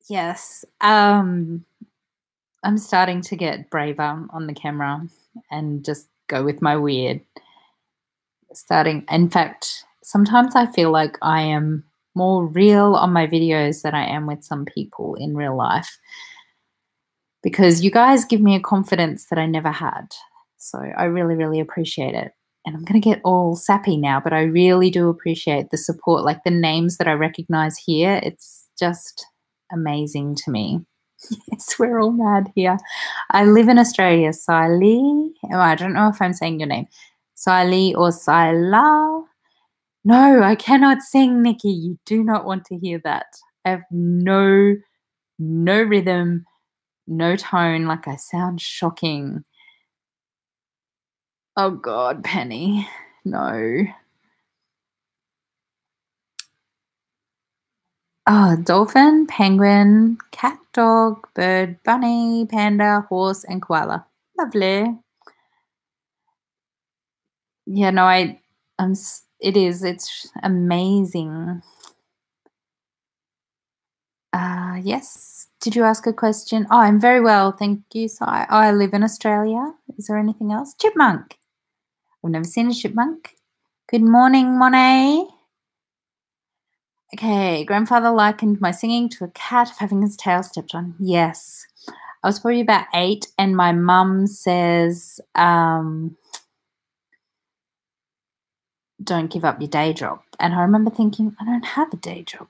Yes. I'm starting to get braver on the camera and just go with my weird. In fact, sometimes I feel like I am more real on my videos than I am with some people in real life, because you guys give me a confidence that I never had. So I really, really appreciate it. And I'm going to get all sappy now, but I really do appreciate the support, like the names that I recognize here. It's just amazing to me. Yes, we're all mad here. I live in Australia. Siley. Oh, I don't know if I'm saying your name. Siley or Sila. No, I cannot sing, Nikki. You do not want to hear that. I have no rhythm, no tone. Like I sound shocking. Oh, God, Penny. No. Oh, dolphin, penguin, cat, dog, bird, bunny, panda, horse, and koala. Lovely. Yeah, no, it is. It's amazing. Yes. Did you ask a question? Oh, I'm very well, thank you. So I live in Australia. Is there anything else? Chipmunk. I've never seen a chipmunk. Good morning, Monet. Okay, grandfather likened my singing to a cat having his tail stepped on. Yes. I was probably about 8, and my mum says, don't give up your day job. And I remember thinking, I don't have a day job.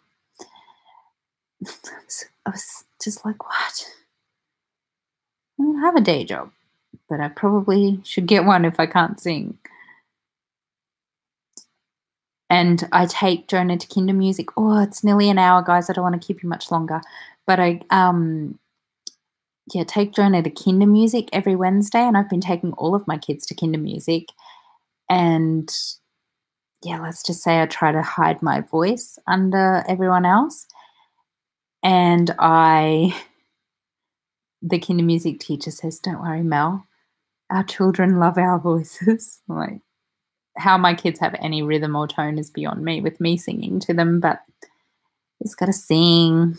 I was just like, what? I don't have a day job, but I probably should get one if I can't sing. And I take Jonah to kinder music. Oh, it's nearly an hour, guys. I don't want to keep you much longer. But I take Jonah to kinder music every Wednesday, and I've been taking all of my kids to kinder music. And yeah, let's just say I try to hide my voice under everyone else. And the kinder music teacher says, "Don't worry, Mel, our children love our voices." Like, how my kids have any rhythm or tone is beyond me with me singing to them, but just got to sing.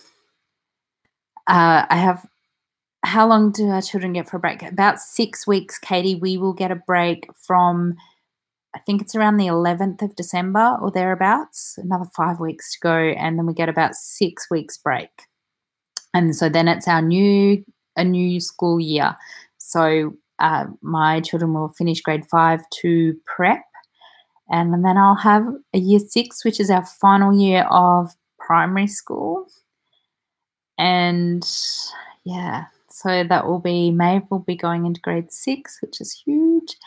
How long do our children get for a break? About 6 weeks, Katie. We will get a break from, I think it's around the 11th of December or thereabouts, another 5 weeks to go, and then we get about 6 weeks break. And so then it's a new school year. So my children will finish grade 5 to prep, and then I'll have a year 6, which is our final year of primary school. And yeah, so that will be, Maeve will be going into grade 6, which is huge.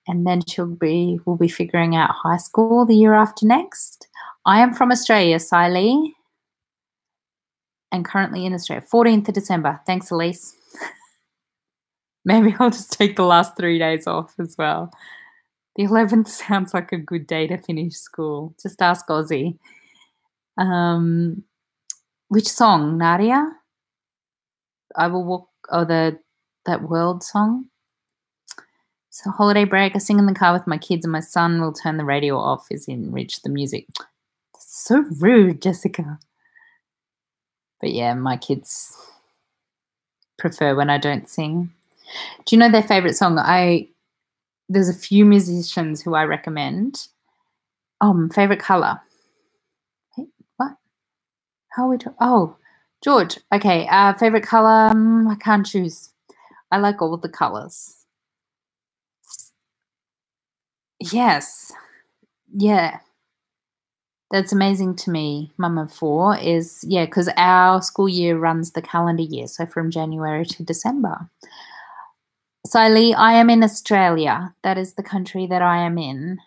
And then we'll be figuring out high school the year after next. I am from Australia, Siley, and currently in Australia. 14th of December. Thanks, Elise. Maybe I'll just take the last 3 days off as well. The 11th sounds like a good day to finish school. Just ask Ozzy. Which song, Nadia? I Will Walk, that World song? So holiday break, I sing in the car with my kids, and my son will turn the radio off as in reach the music. That's so rude, Jessica. But yeah, my kids prefer when I don't sing. Do you know their favourite song? There's a few musicians who I recommend. Favourite colour. Wait, what? How are we talking? Oh, George. Okay, favourite colour. I can't choose. I like all the colours. Yes. Yeah. That's amazing to me, Mum of 4, is, because our school year runs the calendar year, so from January to December. Siley, I am in Australia. That is the country that I am in.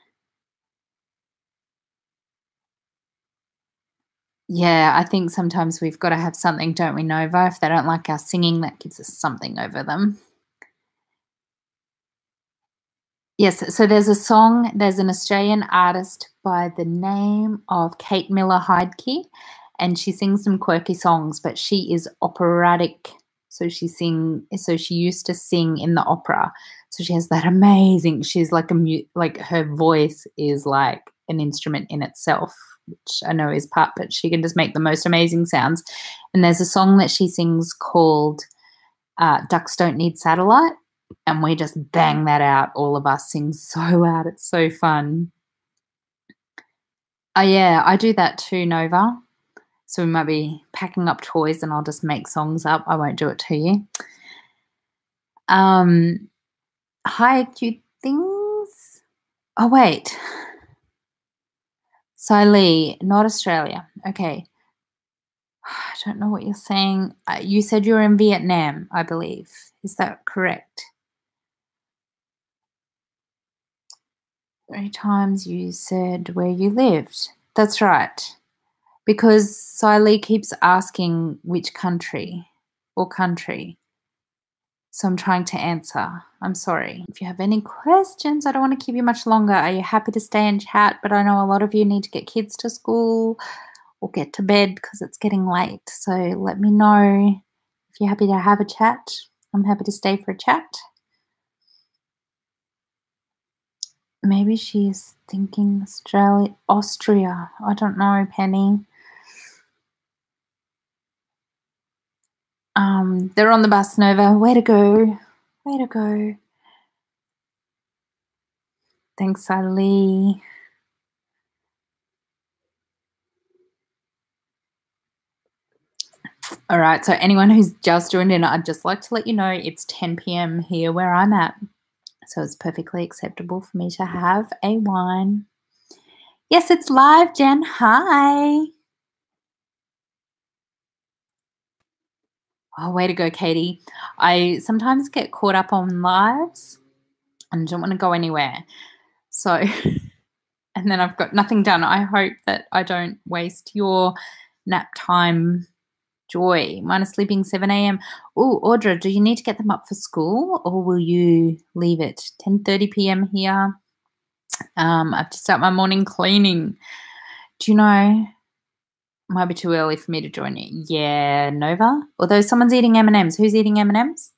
Yeah, I think sometimes we've got to have something, don't we, Nova? If they don't like our singing, that gives us something over them. Yes, so there's an Australian artist by the name of Kate Miller Heidke, and she sings some quirky songs, but she is operatic. So she used to sing in the opera. So she has that amazing, she's like her voice is like an instrument in itself, which I know is part, but she can just make the most amazing sounds. And there's a song that she sings called Ducks Don't Need Satellite. And we just bang that out. All of us sing so loud. It's so fun. Oh, yeah, I do that too, Nova. So we might be packing up toys and I'll just make songs up. I won't do it to you. Hi, cute things. Oh, wait. Siley, not Australia. Okay. I don't know what you're saying. You said you're in Vietnam, I believe. Is that correct? 3 times you said where you lived. That's right. Because Siley keeps asking which country or country. So I'm trying to answer. I'm sorry. If you have any questions, I don't want to keep you much longer. Are you happy to stay and chat? But I know a lot of you need to get kids to school or get to bed because it's getting late. So let me know if you're happy to have a chat. I'm happy to stay for a chat. Maybe she's thinking Austria. I don't know, Penny. They're on the bus, Nova. Way to go. Way to go. Thanks, Ali. All right, so anyone who's just joined in, I'd just like to let you know it's 10 p.m. here where I'm at. So it's perfectly acceptable for me to have a wine. Yes, it's live, Jen. Hi. Oh, way to go, Katie. I sometimes get caught up on lives and don't want to go anywhere. So, and then I've got nothing done. I hope that I don't waste your nap time joy. Mine is sleeping 7 a.m. Oh, Audra, do you need to get them up for school or will you leave it? 10:30 p.m. here. I have to start my morning cleaning. Do you know, might be too early for me to join you. Yeah, Nova. Although someone's eating M&Ms. Who's eating M&Ms?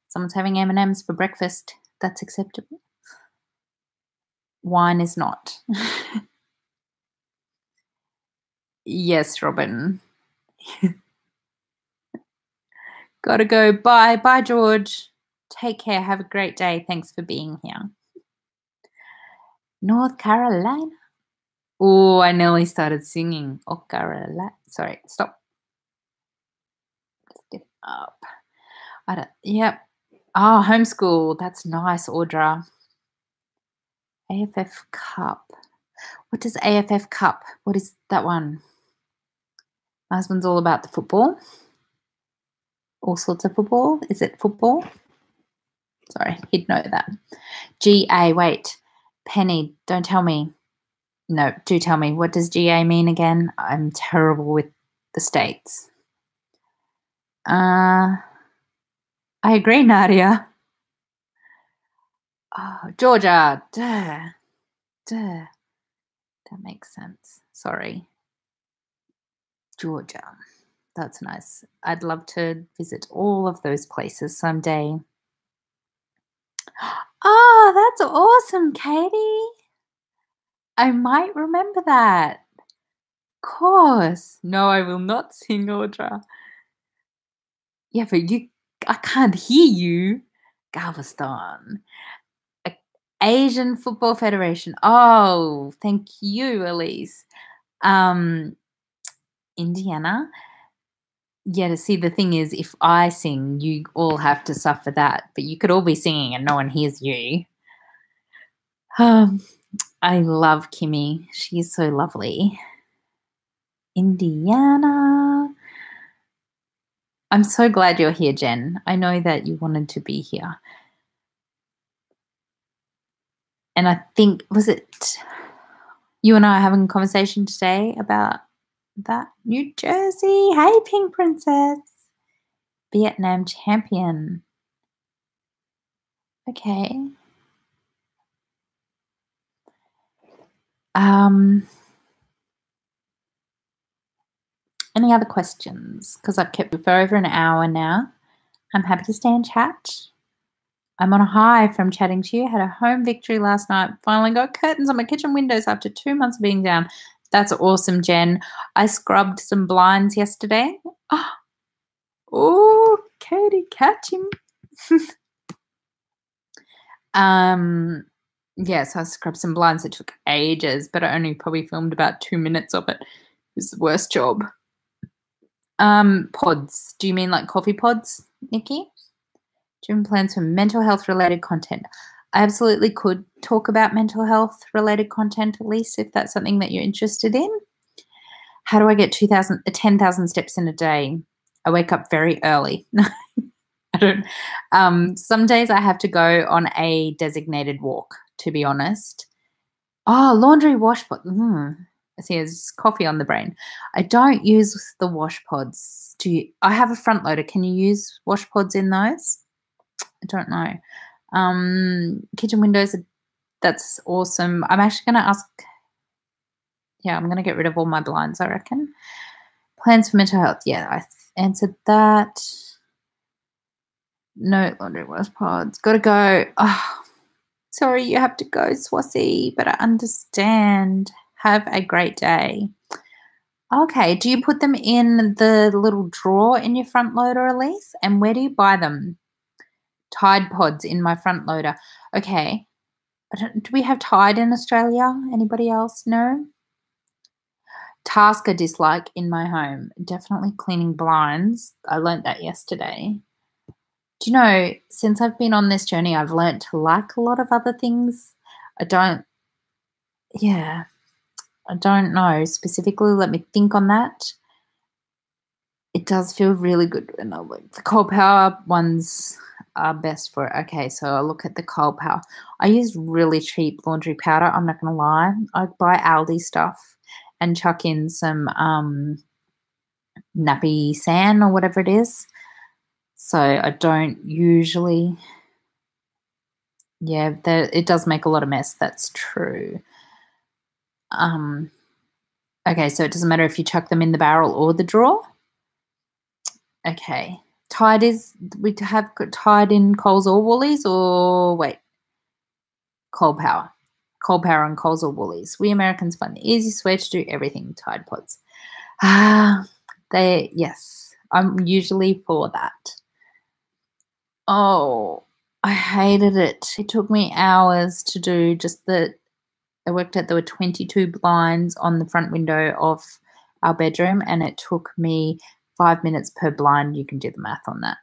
Someone's having M&Ms for breakfast. That's acceptable. Wine is not. Yes, Robin. Gotta go. Bye. Bye, George. Take care. Have a great day. Thanks for being here. North Carolina. Oh, I nearly started singing. Oh, Carolina. Sorry, stop. Let's get up. Yep. Oh, homeschool. That's nice, Audra. AFF Cup. What does AFF Cup? What is that one? My husband's all about the football. All sorts of football. Is it football? Sorry, he'd know that. GA, wait. Penny, don't tell me. No, do tell me. What does GA mean again? I'm terrible with the states. I agree, Nadia. Oh, Georgia. Duh. Duh. That makes sense. Sorry. Georgia. That's nice. I'd love to visit all of those places someday. Oh, that's awesome, Katie. I might remember that. Of course. No, I will not sing, Audra. Yeah, but I can't hear you. Galveston. Asian Football Federation. Oh, thank you, Elise. Indiana. Yeah, to see, the thing is, if I sing, you all have to suffer that. But you could all be singing and no one hears you. I love Kimmy. She is so lovely. Indiana. I'm so glad you're here, Jen. I know that you wanted to be here. And I think, was it you and I having a conversation today about that? New Jersey. Hey, Pink Princess. Vietnam champion. Okay. Any other questions? Because I've kept you for over an hour now. I'm happy to stay and chat. I'm on a high from chatting to you. Had a home victory last night. Finally got curtains on my kitchen windows after 2 months of being down. That's awesome, Jen. I scrubbed some blinds yesterday. Oh, Katie, catch him. Yeah, so I scrubbed some blinds. It took ages, but I only probably filmed about 2 minutes of it. It was the worst job. Pods. Do you mean like coffee pods, Nikki? Do you have plans for mental health related content? I absolutely could talk about mental health related content, at least, if that's something that you're interested in. How do I get 10,000 steps in a day? I wake up very early. I don't. Some days I have to go on a designated walk, to be honest. Oh, laundry wash pod. See, there's coffee on the brain. I don't use the wash pods. I have a front loader. Can you use wash pods in those? I don't know. Kitchen windows, that's awesome. I'm actually going to ask. Yeah, I'm going to get rid of all my blinds, I reckon. Plans for mental health. Yeah, I answered that. No laundry wash pods. Got to go. Oh, sorry, you have to go, Swassie, but I understand. Have a great day. Okay, do you put them in the little drawer in your front loader, Elise? And where do you buy them? Tide Pods in my front loader. Okay. Do we have Tide in Australia? Anybody else know? Task I dislike in my home. Definitely cleaning blinds. I learnt that yesterday. Do you know, since I've been on this journey, I've learnt to like a lot of other things. I don't know specifically. Let me think on that. It does feel really good when I like the coal power ones. are best for it. Okay, so I'll look at the cold power. I use really cheap laundry powder, I'm not gonna lie. I buy Aldi stuff and chuck in some, nappy sand or whatever it is. So I don't usually yeah, it does make a lot of mess, that's true. Um, okay, so it doesn't matter if you chuck them in the barrel or the drawer? Okay. We have Tide in Coles or Woolies, or wait, Cold Power. Cold Power and Coles or Woolies. We Americans find the easiest way to do everything, Tide Pods. Yes, I'm usually for that. Oh, I hated it. It took me hours to do I worked out there were 22 blinds on the front window of our bedroom, and it took me 5 minutes per blind. You can do the math on that.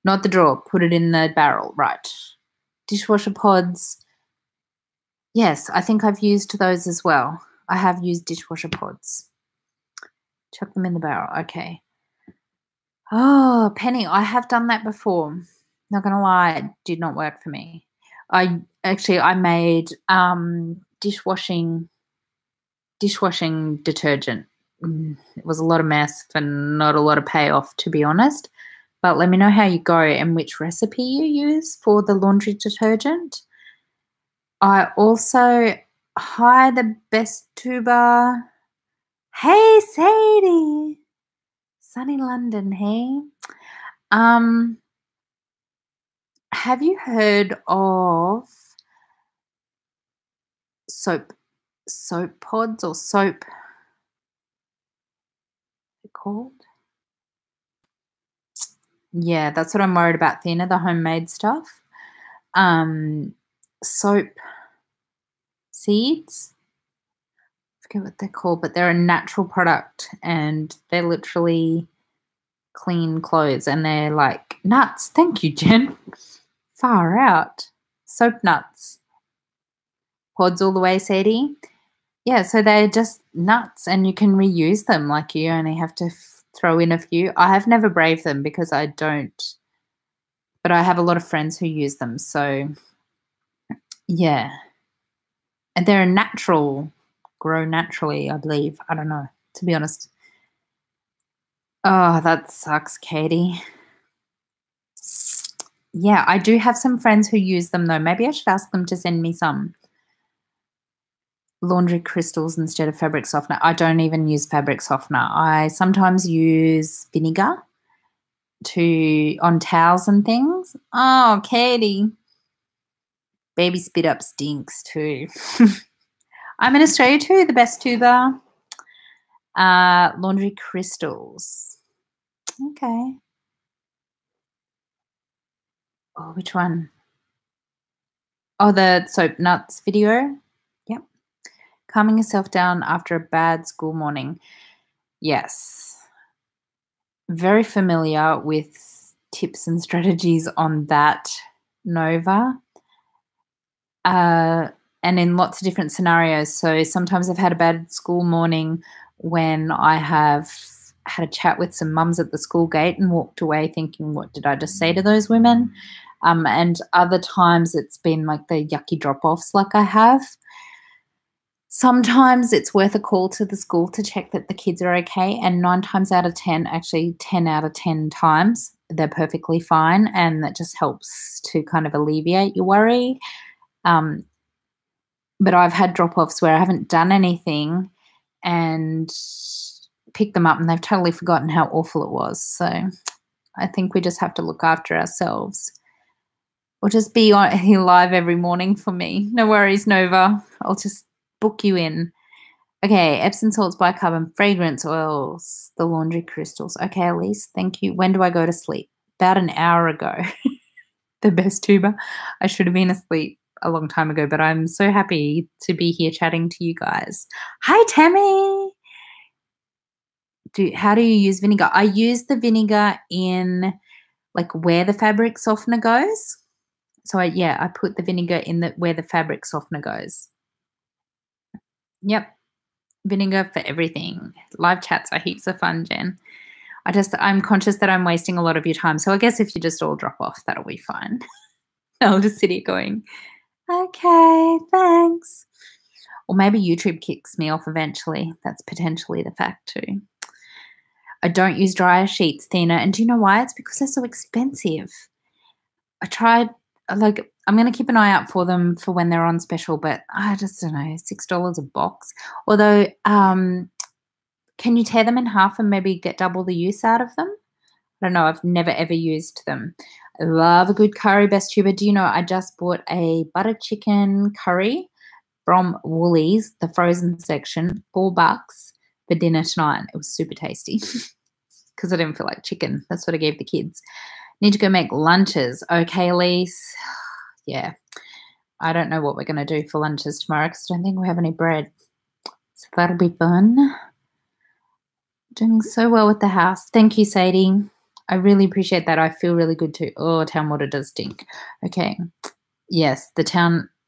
Not the drawer, put it in the barrel, right. Dishwasher pods. Yes, I think I've used those as well. I have used dishwasher pods. Chuck them in the barrel, okay. Oh, Penny, I have done that before. Not gonna lie, it did not work for me. I made dishwashing detergent. It was a lot of mess for not a lot of payoff, to be honest. But let me know how you go and which recipe you use for the laundry detergent. I also, hi, the best tuber. Hey, Sadie. Sunny London, hey. Have you heard of soap pods or soap? They're called? Yeah, that's what I'm worried about. Thinner, the homemade stuff. Soap seeds. I forget what they're called, but they're a natural product, and they're literally clean clothes, and they're like nuts. Thank you, Jen. Far out. Soap nuts. Pods all the way, Sadie. Yeah, so they're just nuts, and you can reuse them. Like, you only have to throw in a few. I have never braved them because I don't, but I have a lot of friends who use them. So, yeah. And they're grow naturally, I believe. I don't know, to be honest. Oh, that sucks, Katie. Yeah, I do have some friends who use them, though. Maybe I should ask them to send me some. Laundry crystals instead of fabric softener. I don't even use fabric softener. I sometimes use vinegar on towels and things. Oh, Katie. Baby spit up stinks too. I'm in Australia too, the best tuber. Laundry crystals. Okay. Oh, which one? Oh, the soap nuts video. Yep. Calming yourself down after a bad school morning. Yes. Very familiar with tips and strategies on that, Nova. And in lots of different scenarios. So sometimes I've had a bad school morning when I have had a chat with some mums at the school gate and walked away thinking, what did I just say to those women? And other times it's been like the yucky drop-offs like I have. Sometimes it's worth a call to the school to check that the kids are okay, and 9 times out of 10, actually 10 out of 10 times, they're perfectly fine, and that just helps to kind of alleviate your worry. But I've had drop-offs where I haven't done anything and picked them up and they've totally forgotten how awful it was. So I think we just have to look after ourselves. Or just be here live every morning for me. No worries, Nova. I'll just book you in. Okay, Epsom salts, bicarbonate, fragrance oils, the laundry crystals. Okay, Elise, thank you. When do I go to sleep? About an hour ago. The best tuber. I should have been asleep a long time ago, but I'm so happy to be here chatting to you guys. Hi, Tammy. How do you use vinegar? I use the vinegar in like where the fabric softener goes. So I put the vinegar in where the fabric softener goes. Yep. Vinegar for everything. Live chats are heaps of fun, Jen. I'm conscious that I'm wasting a lot of your time. So I guess if you just all drop off, that'll be fine. I'll just sit here going, okay, thanks. Or maybe YouTube kicks me off eventually. That's potentially the fact too. I don't use dryer sheets, Tina. And do you know why? It's because they're so expensive. I tried, like, I'm going to keep an eye out for them for when they're on special, but I just don't know, $6 a box. Although, can you tear them in half and maybe get double the use out of them? I don't know. I've never ever used them. I love a good curry, best tuber. Do you know I just bought a butter chicken curry from Woolies, the frozen section, $4 for dinner tonight. It was super tasty because I didn't feel like chicken. That's what I gave the kids. Need to go make lunches. Okay, Elise. Yeah. I don't know what we're going to do for lunches tomorrow because I don't think we have any bread. So that'll be fun. Doing so well with the house. Thank you, Sadie. I really appreciate that. I feel really good too. Oh, town water does stink. Okay. Yes,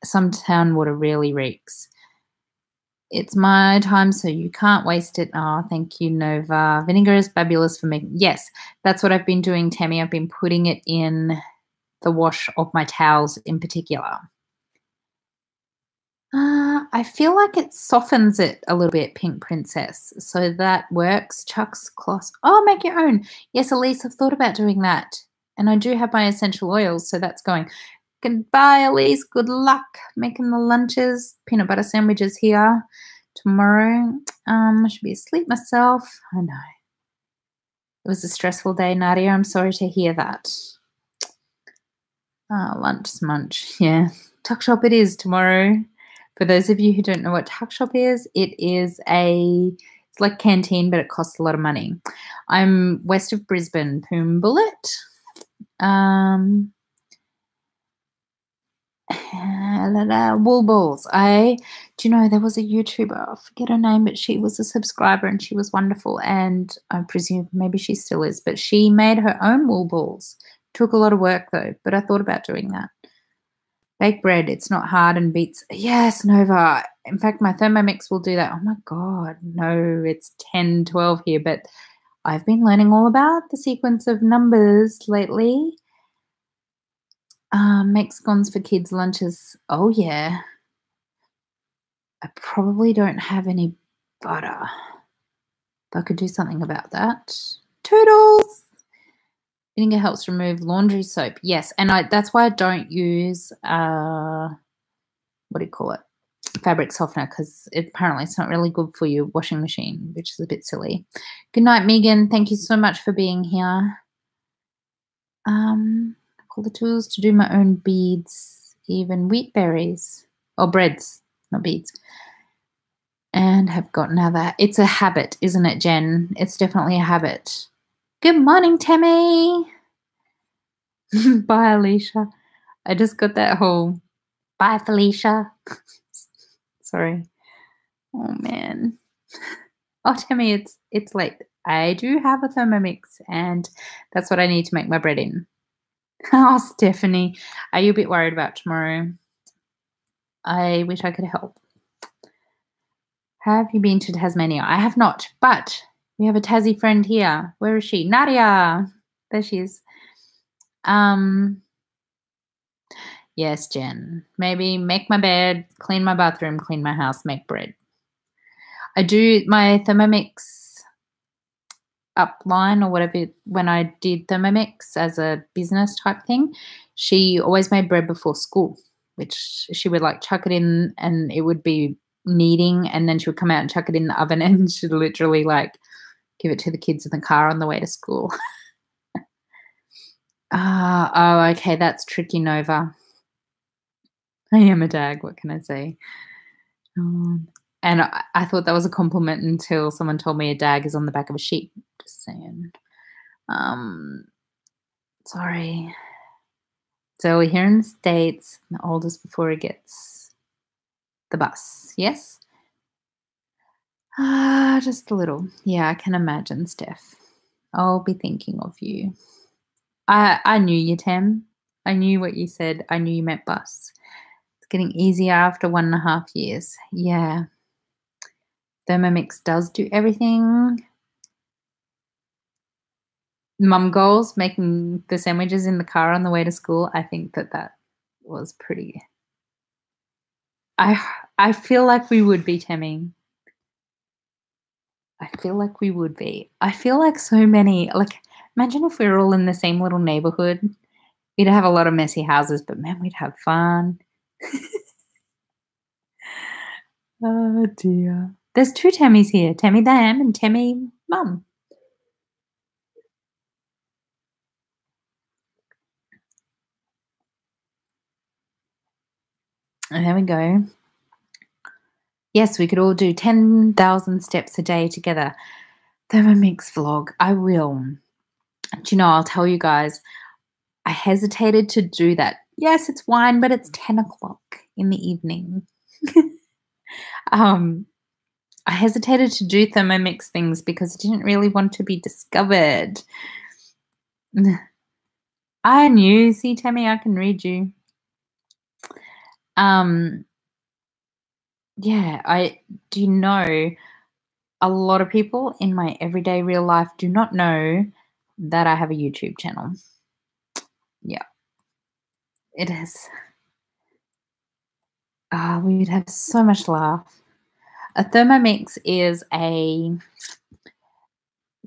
some town water really reeks. It's my time, so you can't waste it. Oh, thank you, Nova. Vinegar is fabulous for making. Yes, that's what I've been doing, Tammy. I've been putting it in the wash of my towels in particular. I feel like it softens it a little bit, Pink Princess. So that works. Chuck's cloth. Oh, make your own. Yes, Elise, I've thought about doing that. And I do have my essential oils, so that's going. Goodbye, Elise. Good luck making the lunches. Peanut butter sandwiches here tomorrow. I should be asleep myself. I know. It was a stressful day, Nadia. I'm sorry to hear that. Lunch smunch. Yeah. Tuck shop it is tomorrow. For those of you who don't know what tuck shop is, it's like canteen, but it costs a lot of money. I'm west of Brisbane, Poombullet. Wool balls. Do you know there was a YouTuber, I forget her name, but she was a subscriber and she was wonderful. And I presume maybe she still is, but she made her own wool balls. Took a lot of work though, but I thought about doing that. Baked bread, it's not hard and beats. Yes, Nova. In fact, my Thermomix will do that. Oh my God. No, it's 10, 12 here, but I've been learning all about the sequence of numbers lately. Make scones for kids' lunches. Oh, yeah. I probably don't have any butter. But I could do something about that. Toodles! Vinegar helps remove laundry soap. Yes, and that's why I don't use, what do you call it? Fabric softener, because apparently it's not really good for your washing machine, which is a bit silly. Good night, Megan. Thank you so much for being here. All the tools to do my own beads, even wheat berries, or breads, not beads. And have gotten other. It's a habit, isn't it, Jen? It's definitely a habit. Good morning, Tammy. Bye, Alicia. I just got that whole bye, Felicia. Sorry. Oh, man. Oh, Tammy, it's late. I do have a Thermomix, and that's what I need to make my bread in. Oh, Stephanie, are you a bit worried about tomorrow? I wish I could help. Have you been to Tasmania? I have not, but we have a Tassie friend here. Where is she? Nadia. There she is. Yes, Jen. Maybe make my bed, clean my bathroom, clean my house, make bread. I do my Thermomix upline or whatever. When I did Thermomix as a business type thing, she always made bread before school, which she would like chuck it in and it would be kneading, and then she would come out and chuck it in the oven and she'd literally like give it to the kids in the car on the way to school. Oh, okay, that's tricky, Nova. I am a dag, what can I say? And I thought that was a compliment until someone told me a dag is on the back of a sheep. Just saying. Sorry. So we're here in the States. The oldest before he gets the bus. Yes? Just a little. Yeah, I can imagine, Steph. I'll be thinking of you. I knew you, Tam. I knew what you said. I knew you meant bus. It's getting easier after 1.5 years. Yeah. Thermomix does do everything. Mum goals, making the sandwiches in the car on the way to school, I think that was pretty. I I feel like we would be, Tammy. I feel like we would be. I feel like so many imagine if we were all in the same little neighborhood. We'd have a lot of messy houses, but man, we'd have fun. Oh dear. There's 2 Tammys here, Tammy the ham and Tammy mum. And there we go. Yes, we could all do 10,000 steps a day together. Thermomix vlog. I will. Do you know, I'll tell you guys, I hesitated to do that. Yes, it's wine, but it's 10 o'clock in the evening. um, I hesitated to do Thermomix things because I didn't really want to be discovered. I knew. See, Tammy, I can read you. Um, yeah, I do you know a lot of people in my everyday real life do not know that I have a YouTube channel. Yeah, it is. We'd have so much laugh. A Thermomix is a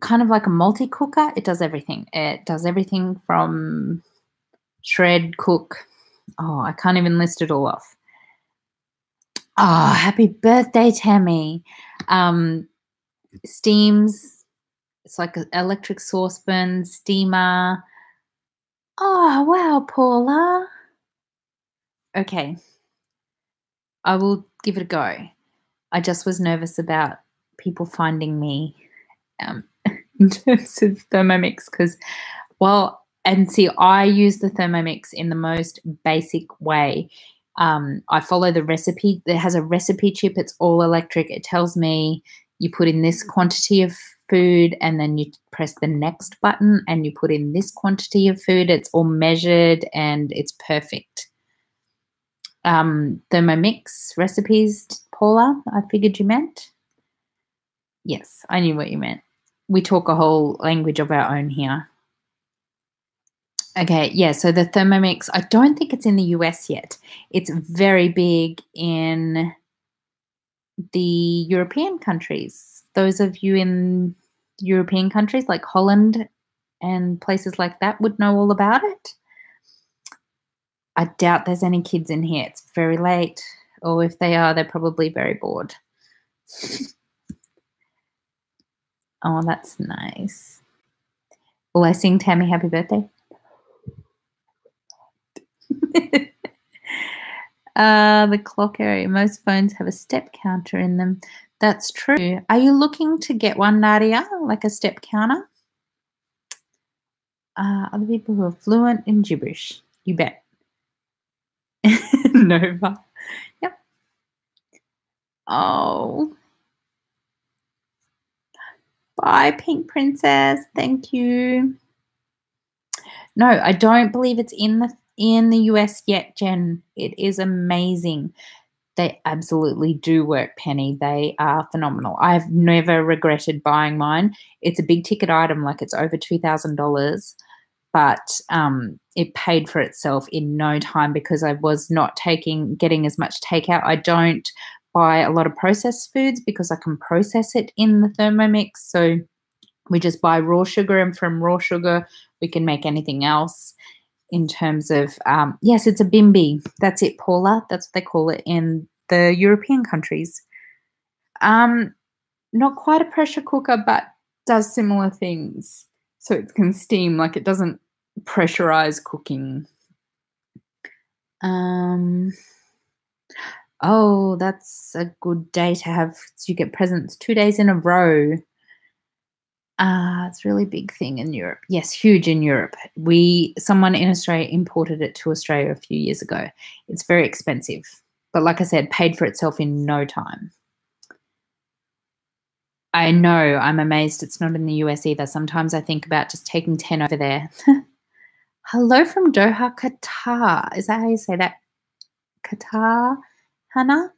kind of like a multi-cooker. It does everything. It does everything from shred, cook. Oh, I can't even list it all off. Oh, happy birthday, Tammy. Steams. It's like an electric saucepan, steamer. Oh, wow, Paula. Okay. I will give it a go. I just was nervous about people finding me um, in terms of Thermomix because, well, and see, I use the Thermomix in the most basic way. I follow the recipe. It has a recipe chip. It's all electric. It tells me you put in this quantity of food and then you press the next button and you put in this quantity of food. It's all measured and it's perfect. Thermomix recipes, Paula, I figured you meant. Yes, I knew what you meant. We talk a whole language of our own here. Okay, yeah, so the Thermomix, I don't think it's in the US yet. It's very big in the European countries. Those of you in European countries like Holland and places like that would know all about it. I doubt there's any kids in here. It's very late. Or if they are, they're probably very bored. Oh, that's nice. Will I sing Tammy happy birthday? The clock area. Most phones have a step counter in them. That's true. Are you looking to get one, Nadia? Like a step counter? Other people who are fluent in gibberish. You bet. Nova. Yep. Oh. Bye, Pink Princess. Thank you. No, I don't believe it's in the US yet, Jen. It is amazing. They absolutely do work, Penny. They are phenomenal. I've never regretted buying mine. It's a big ticket item, like it's over $2,000, but it paid for itself in no time because I was not getting as much takeout. I don't buy a lot of processed foods because I can process it in the Thermomix. So we just buy raw sugar, and from raw sugar, we can make anything else in terms of, yes, it's a bimby. That's it, Paula. That's what they call it in the European countries. Not quite a pressure cooker, but does similar things. So it can steam, like it doesn't pressurize cooking. Oh, that's a good day to have. So you get presents 2 days in a row. It's a really big thing in Europe. Yes, huge in Europe. Someone in Australia imported it to Australia a few years ago. It's very expensive, but like I said, paid for itself in no time. I know. I'm amazed it's not in the US either. Sometimes I think about just taking 10 over there. Hello from Doha, Qatar. Is that how you say that? Qatar, Hannah?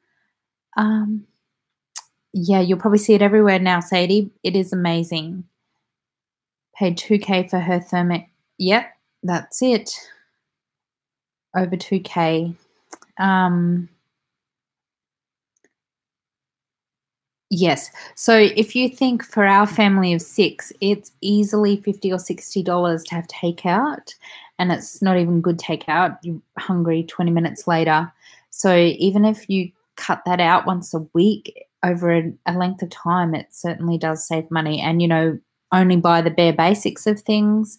Yeah, you'll probably see it everywhere now, Sadie. It is amazing. Paid $2K for her thermic. Yep, that's it. Over $2K. Yes. So if you think for our family of 6, it's easily $50 or $60 to have takeout, and it's not even good takeout. You're hungry 20 minutes later. So even if you cut that out once a week over a length of time, it certainly does save money. And, only buy the bare basics of things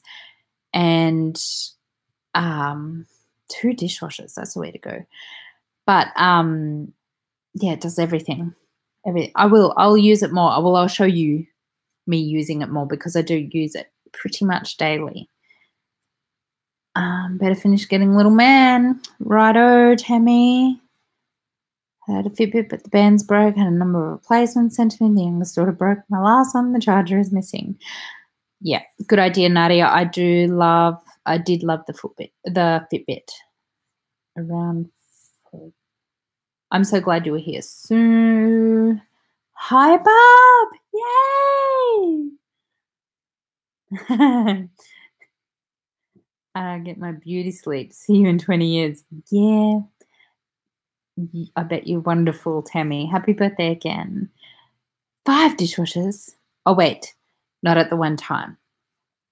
and 2 dishwashers. That's the way to go. But, yeah, it does everything. I'll use it more. I'll show you me using it more because I do use it pretty much daily. Better finish getting little man. Righto, Tammy. Had a Fitbit, but the bands broke. Had a number of replacements sent to me. The youngest daughter broke my last one. The charger is missing. Yeah, good idea, Nadia. I did love the Fitbit. I'm so glad you were here. So, hi, Bob! Yay! I get my beauty sleep. See you in 20 years. Yeah. I bet you're wonderful, Tammy. Happy birthday again. 5 dishwashers. Oh, wait. Not at the one time.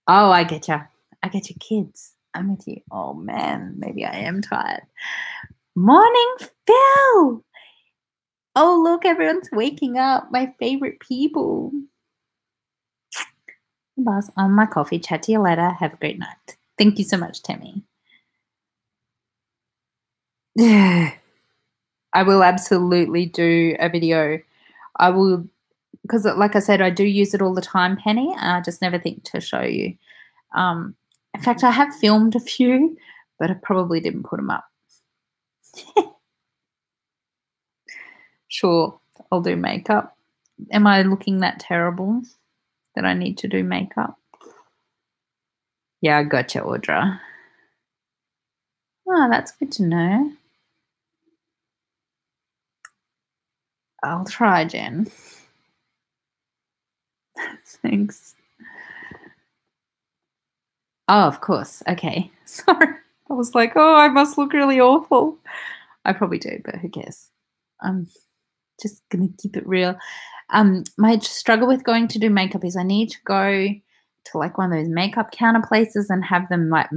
Oh, I get you. I get you, kids. I'm with you. Oh, man. Maybe I am tired. Morning, Phil. Oh, look. Everyone's waking up. My favorite people. Boss, on my coffee. Chat to you later. Have a great night. Thank you so much, Tammy. I will absolutely do a video. I will, because like I said, I do use it all the time, Penny. I just never think to show you. In fact, I have filmed a few, but I probably didn't put them up. Sure, I'll do makeup. Am I looking that terrible that I need to do makeup? Yeah, I gotcha, Audra. Oh, that's good to know. I'll try, Jen. Thanks. Oh, of course. Okay. Sorry. I was like, oh, I must look really awful. I probably do, but who cares? I'm just going to keep it real. My struggle with going to do makeup is I need to go to like one of those makeup counter places and have them like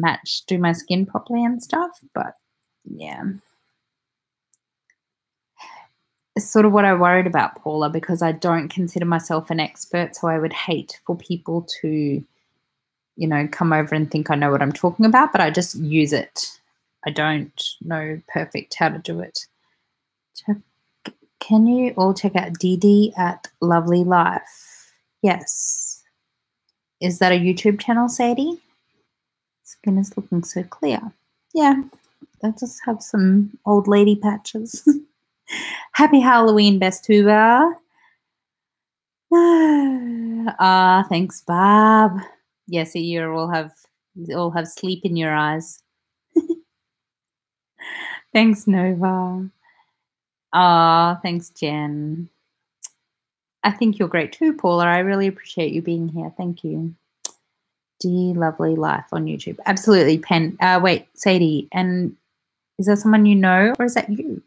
do my skin properly and stuff. But yeah. It's sort of what I worried about, Paula, because I don't consider myself an expert. So I would hate for people to, come over and think I know what I'm talking about, but I just use it. I don't know perfect how to do it. Can you all check out Dee at Lovely Life? Yes. Is that a YouTube channel, Sadie? Skin is looking so clear. Yeah, I just have some old lady patches. Happy Halloween, Bestuba. Thanks, Barb. Yes, you all have sleep in your eyes. Thanks, Nova. Thanks, Jen. I think you're great too, Paula. I really appreciate you being here. Thank you. Dear Lovely Life on YouTube. Absolutely, Pen. Wait, Sadie. And is that someone you know, or is that you?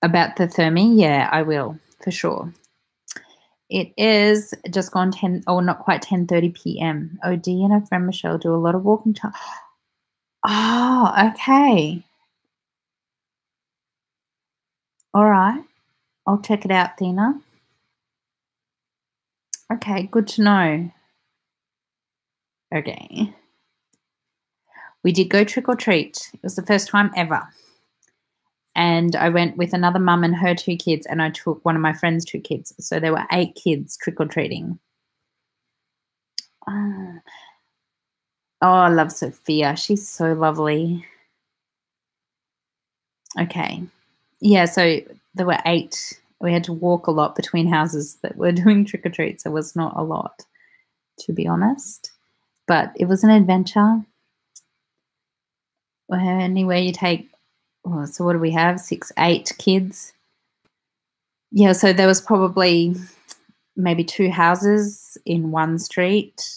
About the Thermi? Yeah, I will, for sure. It is just gone 10, or not quite 10:30 p.m. OD and her friend Michelle do a lot of walking time. Oh, okay. All right. I'll check it out, Dina. Okay, good to know. Okay. We did go trick or treat. It was the first time ever. And I went with another mum and her 2 kids, and I took one of my friend's 2 kids. So there were 8 kids trick or treating. Oh, I love Sophia. She's so lovely. Okay. Yeah, so there were 8. We had to walk a lot between houses that were doing trick or treats. It was not a lot, to be honest. But it was an adventure. Anywhere you take, so what do we have? 6, 8 kids. Yeah, so there was probably maybe 2 houses in one street.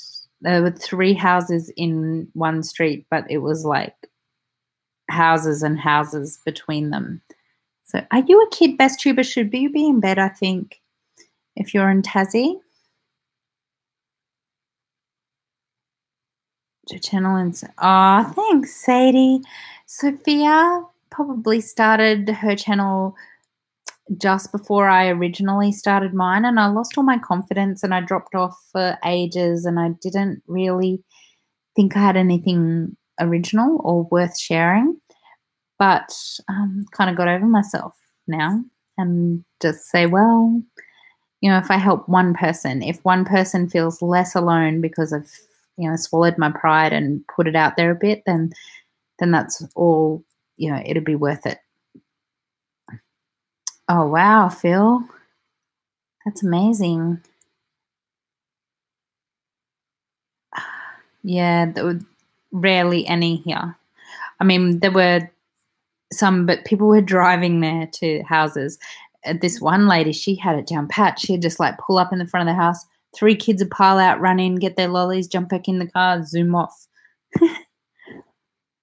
There were 3 houses in one street, but it was like houses and houses between them. So are you a kid, best tuber? Should you be in bed, I think, if you're in Tassie? To channel and oh, thanks, Sadie. Sophia probably started her channel just before I originally started mine, and I lost all my confidence and I dropped off for ages, and I didn't really think I had anything original or worth sharing. But kind of got over myself now and just say, well, if I help one person, if one person feels less alone because I've, swallowed my pride and put it out there a bit, then that's all, it'll be worth it. Oh, wow, Phil. That's amazing. Yeah, there were rarely any here. I mean, there were some, but people were driving there to houses. This one lady, she had it down pat. She'd just like pull up in the front of the house. 3 kids would pile out, run in, get their lollies, jump back in the car, zoom off.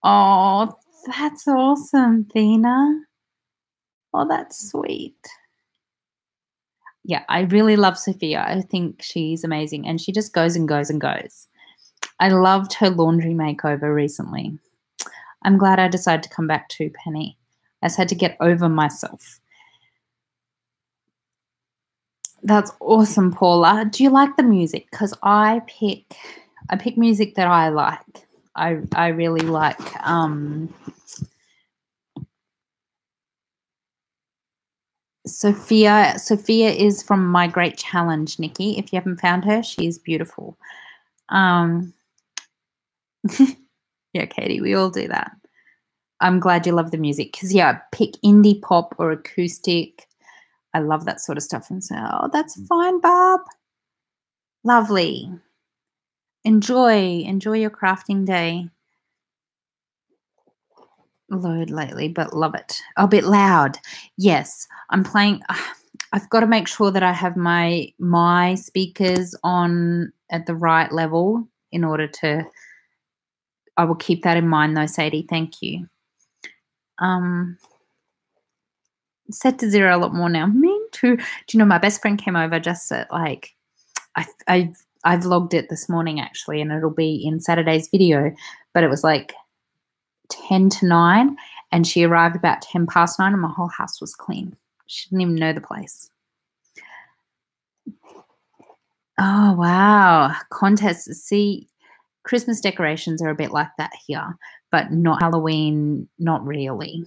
Oh, that's awesome, Thina. Oh, that's sweet. Yeah, I really love Sophia. I think she's amazing, and she just goes and goes and goes. I loved her laundry makeover recently. I'm glad I decided to come back to Penny. I just had to get over myself. That's awesome, Paula. Do you like the music? Because I pick music that I like. I really like Sophia. Sophia is from My Great Challenge, Nikki. If you haven't found her, she is beautiful. Yeah, Katie, we all do that. I'm glad you love the music because, yeah, pick indie pop or acoustic. I love that sort of stuff. And say, oh, that's fine, Barb. Lovely. Enjoy your crafting day. Load lately, but love it. Oh, a bit loud. Yes, I'm playing. I've got to make sure that I have my speakers on at the right level in order to. I will keep that in mind, though, Sadie. Thank you. Set to 0 a lot more now. Me too. Do you know my best friend came over just at like I vlogged it this morning actually, and it'll be in Saturday's video. But it was like 10 to 9, and she arrived about 10 past 9, and my whole house was clean. She didn't even know the place. Oh, wow. Contests. See, Christmas decorations are a bit like that here, but not Halloween, not really.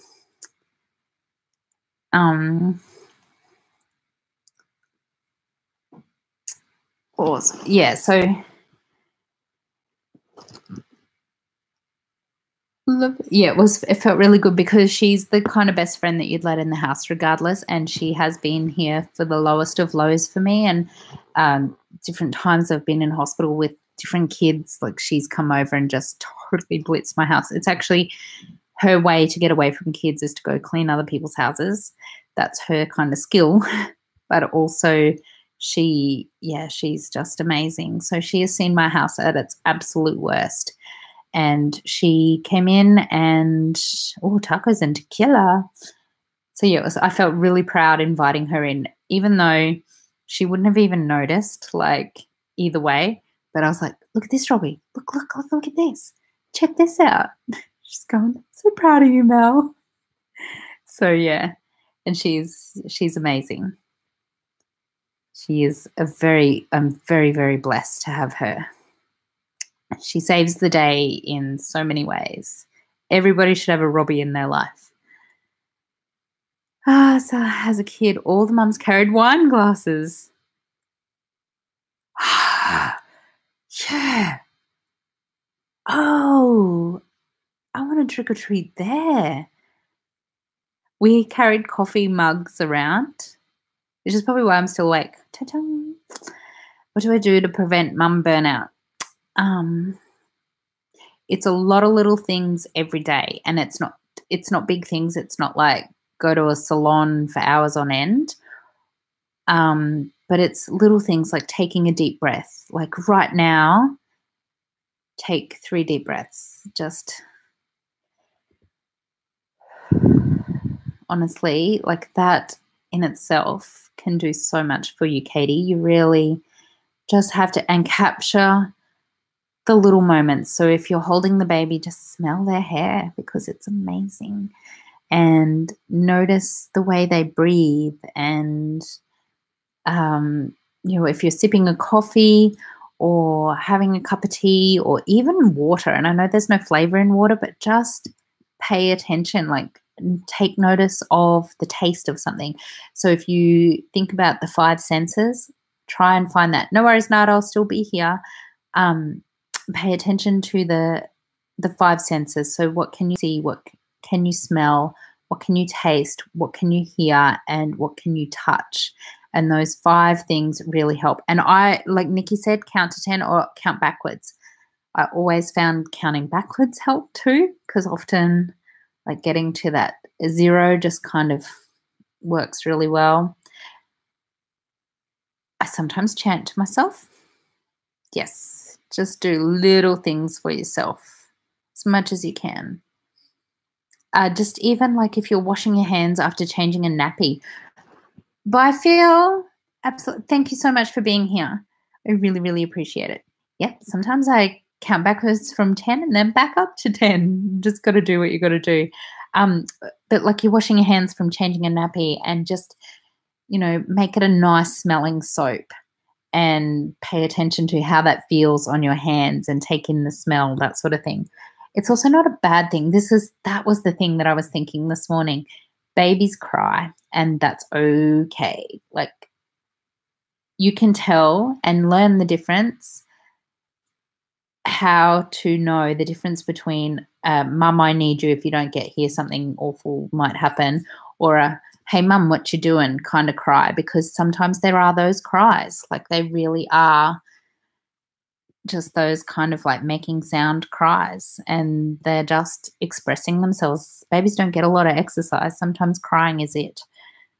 Awesome. Yeah, so yeah, it felt really good because she's the kind of best friend that you'd let in the house regardless, and she has been here for the lowest of lows for me, and different times I've been in hospital with different kids, like she's come over and just totally blitzed my house. It's actually her way to get away from kids is to go clean other people's houses. That's her kind of skill, but also she's just amazing. So she has seen my house at its absolute worst. And she came in and, tacos and tequila. So, yeah, I felt really proud inviting her in, even though she wouldn't have even noticed, like, either way. But I was like, look at this, Robbie. Look at this. Check this out. She's going, so proud of you, Mel. So, yeah, and she's amazing. She is I'm very, very blessed to have her. She saves the day in so many ways. Everybody should have a Robbie in their life. So as a kid, all the mums carried wine glasses. Yeah. Oh, I want to trick or treat there. We carried coffee mugs around, which is probably why I'm still awake. Ta-ta. What do I do to prevent mum burnout? It's a lot of little things every day, and it's not big things. It's not like go to a salon for hours on end. But it's little things like taking a deep breath. Like right now, take 3 deep breaths. Just honestly, like that in itself can do so much for you, Katie. You really just have to and capture the little moments. So if you're holding the baby, just smell their hair because it's amazing. And notice the way they breathe. And, if you're sipping a coffee or having a cup of tea or even water, and I know there's no flavor in water, but just pay attention, like take notice of the taste of something. So if you think about the 5 senses, try and find that. No worries, Nat, I'll still be here. Pay attention to the 5 senses. So what can you see? What can you smell? What can you taste? What can you hear? And what can you touch? And those 5 things really help. And I, like Nikki said, count to 10 or count backwards. I always found counting backwards helped too, because often like getting to that 0 just kind of works really well. I sometimes chant to myself. Yes, just do little things for yourself as much as you can. Just even like if you're washing your hands after changing a nappy. Bye, Phil. Absolutely. Thank you so much for being here. I really, really appreciate it. Yep. Sometimes I count backwards from 10 and then back up to 10. Just got to do what you got to do. But like you're washing your hands from changing a nappy and just, make it a nice smelling soap and pay attention to how that feels on your hands and take in the smell, that sort of thing. It's also not a bad thing. That was the thing that I was thinking this morning. Babies cry, and that's okay. Like you can tell and learn the difference, how to know the difference between mum, I need you, if you don't get here, something awful might happen, or a hey mum, what you doing kind of cry, because sometimes there are those cries, like they really are just those kind of like making sound cries, and they're just expressing themselves. Babies don't get a lot of exercise. Sometimes crying is it.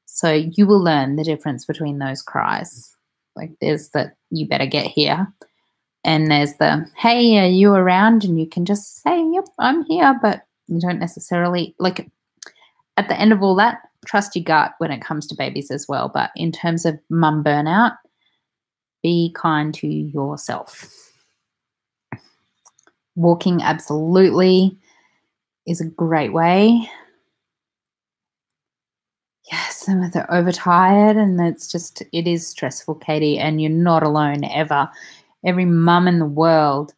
So you will learn the difference between those cries. Like there's the you better get here, and there's the hey, are you around? And you can just say, yep, I'm here, but you don't necessarily, like at the end of all that, trust your gut when it comes to babies as well. But in terms of mum burnout, be kind to yourself. Walking absolutely is a great way. Yes, some of they're overtired, and it is stressful, Katie, and you're not alone ever. Every mum in the world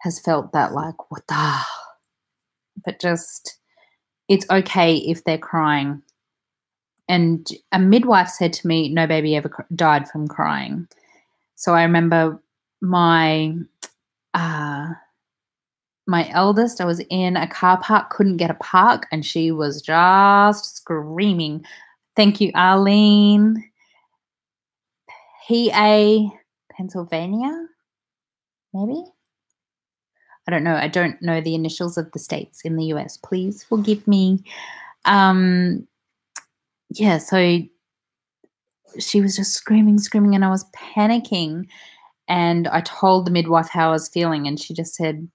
has felt that, like, what the? But just, it's okay if they're crying. And a midwife said to me, no baby ever died from crying. So I remember my eldest, I was in a car park, couldn't get a park, and she was just screaming. Thank you, Arlene. PA, Pennsylvania, maybe? I don't know. I don't know the initials of the states in the US. Please forgive me. Yeah, so she was just screaming, and I was panicking. And I told the midwife how I was feeling, and she just said,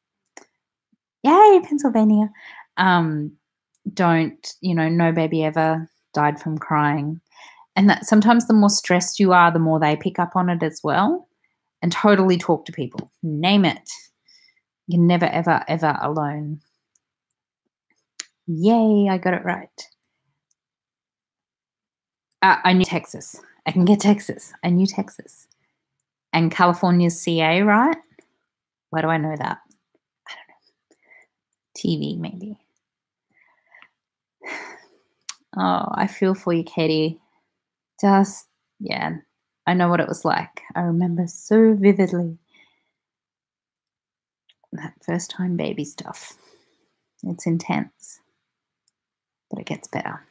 yay, Pennsylvania. No baby ever died from crying. And that sometimes the more stressed you are, the more they pick up on it as well. And totally talk to people. Name it. You're never, ever, ever alone. Yay, I got it right. I knew Texas. I can get Texas. I knew Texas. And California's CA, right? Why do I know that? I don't know. TV, maybe. Oh, I feel for you, Katie. Just, yeah, I know what it was like. I remember so vividly that first time baby stuff. It's intense, but it gets better.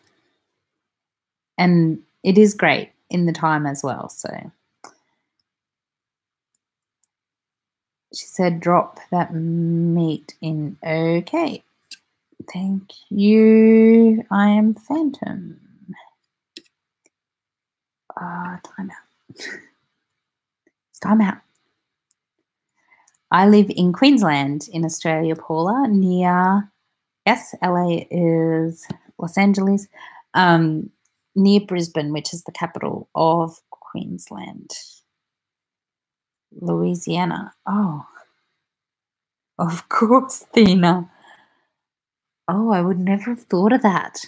And it is great in the time as well. So she said, drop that meat in. Okay. Thank you. I am Phantom. Time out. It's time out. I live in Queensland in Australia, Paula, near, yes, LA is Los Angeles, near Brisbane, which is the capital of Queensland. Louisiana. Oh, of course, Tina. Oh, I would never have thought of that.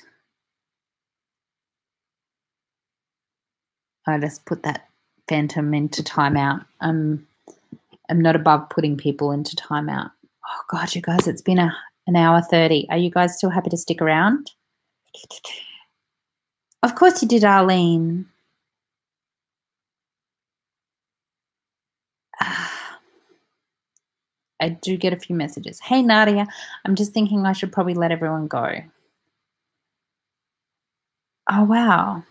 I just put that phantom into timeout. I'm not above putting people into timeout. Oh, God, you guys, it's been an hour 30. Are you guys still happy to stick around? Of course you did, Arlene. I do get a few messages. Hey, Nadia, I'm just thinking I should probably let everyone go. Oh, wow.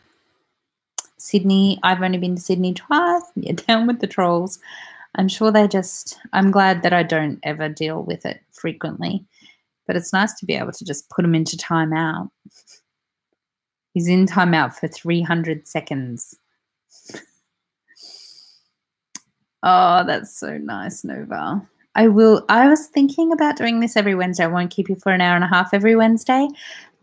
Sydney, I've only been to Sydney twice. Yeah, down with the trolls. I'm sure I'm glad that I don't ever deal with it frequently. But it's nice to be able to just put him into timeout. He's in timeout for 300 seconds. Oh, that's so nice, Nova. I was thinking about doing this every Wednesday. I won't keep you for an hour and a half every Wednesday.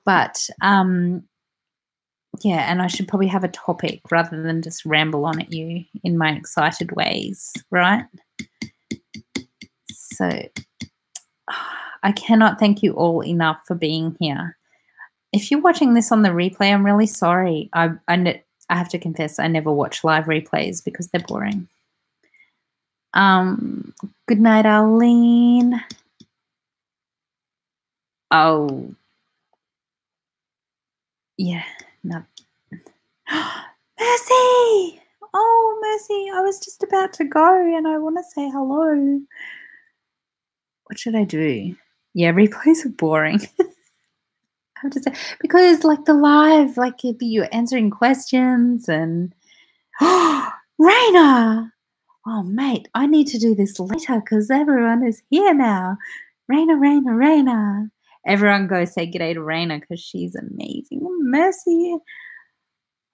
But, yeah, and I should probably have a topic rather than just ramble on at you in my excited ways, right? So I cannot thank you all enough for being here. If you're watching this on the replay, I'm really sorry. I have to confess I never watch live replays because they're boring. Good night, Arlene. Oh, yeah, no. Mercy! Oh, Mercy, I was just about to go and I want to say hello. What should I do? Yeah, replays are boring. I have to say, because like the live, like if you're answering questions and Raina! Oh, mate, I need to do this later because everyone is here now. Raina, Raina, Raina. Everyone go say g'day to Raina because she's amazing. Mercy.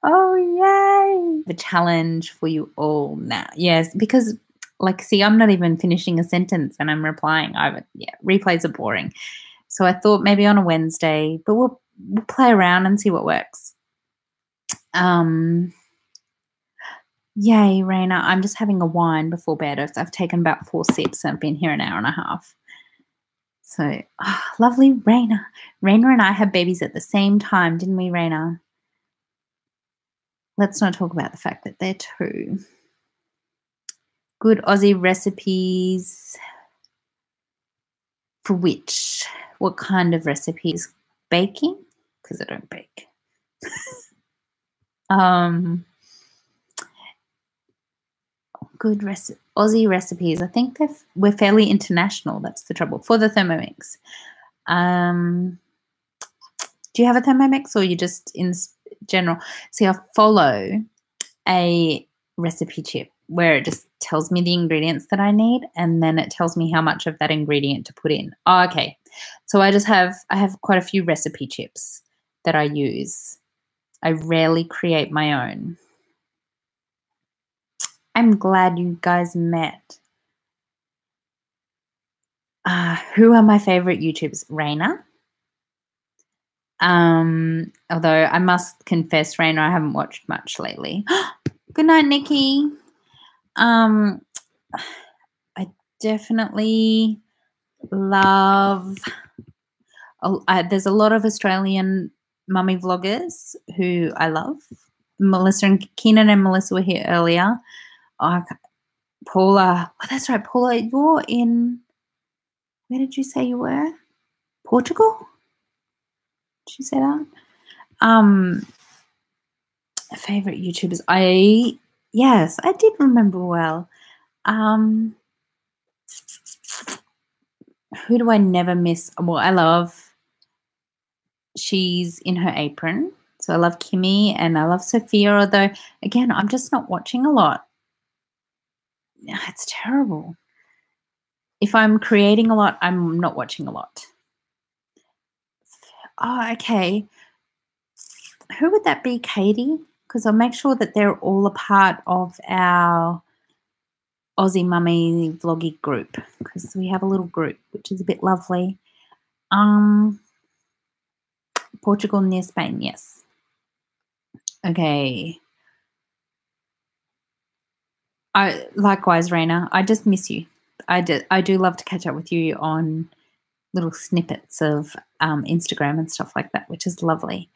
Oh, yay. The challenge for you all now. Yes, because, like, see, I'm not even finishing a sentence and I'm replying. Replays are boring. So I thought maybe on a Wednesday, but we'll play around and see what works. Yay, Raina. I'm just having a wine before bed. I've taken about 4 sips and I've been here an hour and a half. So, lovely Raina. Raina and I had babies at the same time, didn't we, Raina? Let's not talk about the fact that they're 2. Good Aussie recipes. For which? What kind of recipes? Baking? Because I don't bake. Good Aussie recipes. I think we're fairly international. That's the trouble. For the Thermomix. Do you have a Thermomix or you just in general? See, I follow a recipe chip where it just tells me the ingredients that I need and then it tells me how much of that ingredient to put in. Oh, okay. So I have quite a few recipe chips that I use. I rarely create my own. I'm glad you guys met. Who are my favorite YouTubers? Raina. Although I must confess, Raina, I haven't watched much lately. Good night, Nikki. I definitely love. There's a lot of Australian mummy vloggers who I love. Melissa and Keenan and Melissa were here earlier. Paula. Oh, that's right, Paula. You're in. Where did you say you were? Portugal? Did you say that? Favorite YouTubers. Yes, I did remember well. Who do I never miss? Well, I love She's in Her Apron. So I love Kimmy and I love Sophia, although, again, I'm just not watching a lot. It's terrible. If I'm creating a lot, I'm not watching a lot. Oh, okay. Who would that be, Katie? because I'll make sure that they're all a part of our Aussie Mummy vloggy group, because we have a little group, which is a bit lovely. Portugal near Spain, yes. Okay. Likewise, Raina, I just miss you. I do love to catch up with you on little snippets of Instagram and stuff like that, which is lovely.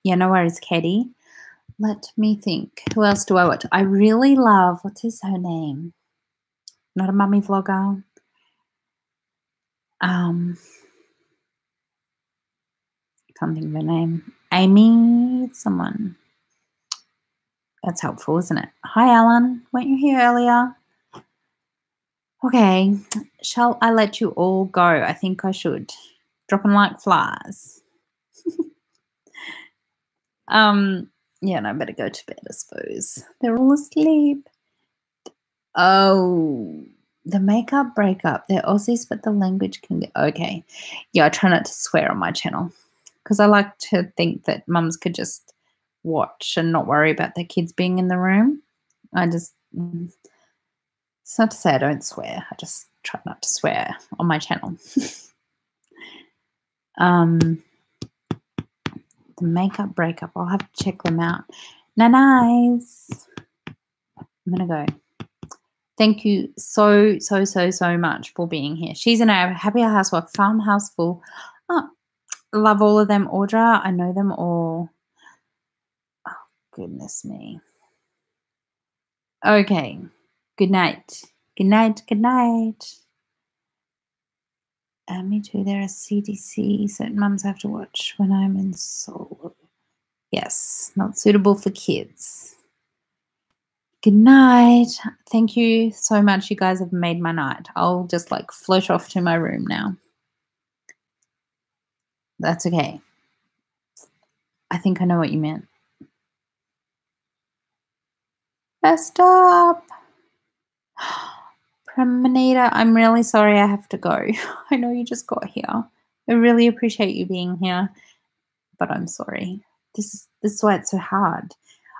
Yeah, no worries, Katie. Let me think. Who else do I watch? I really love, what's her name? Not a mummy vlogger. Can't think of her name. Amy, someone. That's helpful, isn't it? Hi, Alan. Weren't you here earlier? Okay. Shall I let you all go? I think I should. Dropping like flies. Yeah, no, I better go to bed, I suppose. They're all asleep. Oh, the makeup breakup. They're Aussies, but the language can get... Okay. Yeah, I try not to swear on my channel because I like to think that mums could just watch and not worry about their kids being in the room. It's not to say I don't swear. I just try not to swear on my channel. The makeup breakup. I'll have to check them out. Nice. I'm going to go. Thank you so much for being here. She's in a Happy Housewife farmhouse full. Oh, love all of them. Audra, I know them all. Oh, goodness me. Okay. Good night. Good night. Good night. Me too. There are CDC certain mums have to watch when I'm in solo. Yes, not suitable for kids. Good night. Thank you so much. You guys have made my night. I'll just like float off to my room now. That's okay. I think I know what you meant. Best up. Pramanita, I'm really sorry I have to go. I know you just got here. I really appreciate you being here, but I'm sorry. This is why it's so hard.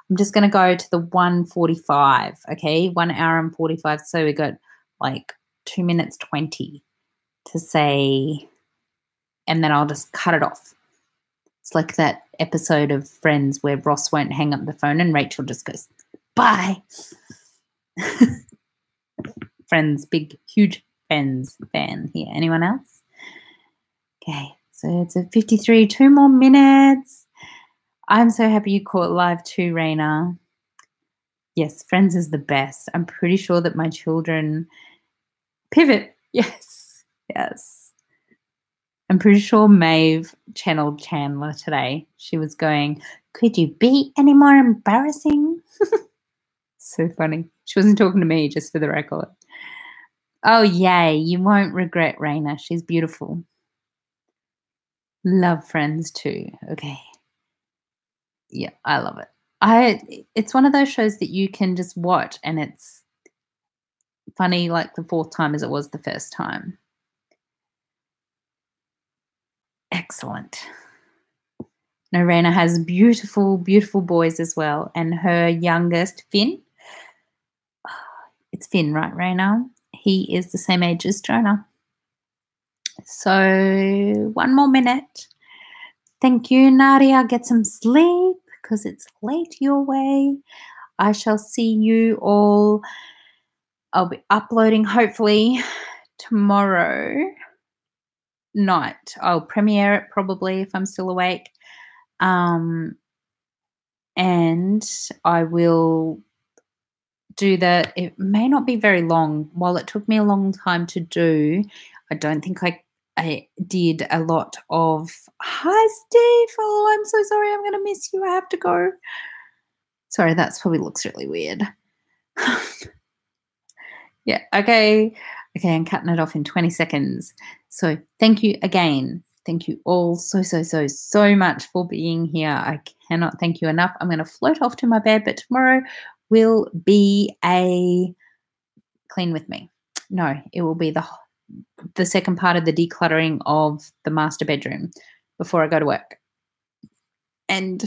I'm just going to go to the 1:45, okay? 1 hour and 45. So we got like 2 minutes 20 to say, and then I'll just cut it off. It's like that episode of Friends where Ross won't hang up the phone and Rachel just goes, bye. Friends, big, huge Friends fan here. Anyone else? Okay, so it's a 53. 2 more minutes. I'm so happy you caught live too, Raina. Yes, Friends is the best. I'm pretty sure that my children pivot. Yes, yes. I'm pretty sure Maeve channeled Chandler today. She was going, could you be any more embarrassing? So funny. She wasn't talking to me, just for the record. Oh, yay. You won't regret Raina. She's beautiful. Love Friends too. Okay. Yeah, I love it. It's one of those shows that you can just watch and it's funny like the 4th time as it was the first time. Excellent. Norena has beautiful, beautiful boys as well. And her youngest, Finn, it's Finn, right, Raina? He is the same age as Jonah. So 1 more minute. Thank you, Nadia. Get some sleep because it's late your way. I shall see you all. I'll be uploading hopefully tomorrow night. I'll premiere it probably if I'm still awake. And I will do that. It may not be very long. While it took me a long time to do, I don't think I did a lot of, hi, Steve. Oh, I'm so sorry. I'm going to miss you. I have to go. Sorry, that probably looks really weird. Yeah, okay. Okay, I'm cutting it off in 20 seconds. So thank you again. Thank you all so much for being here. I cannot thank you enough. I'm going to float off to my bed, but tomorrow will be a clean with me. No, it will be the second part of the decluttering of the master bedroom before I go to work. And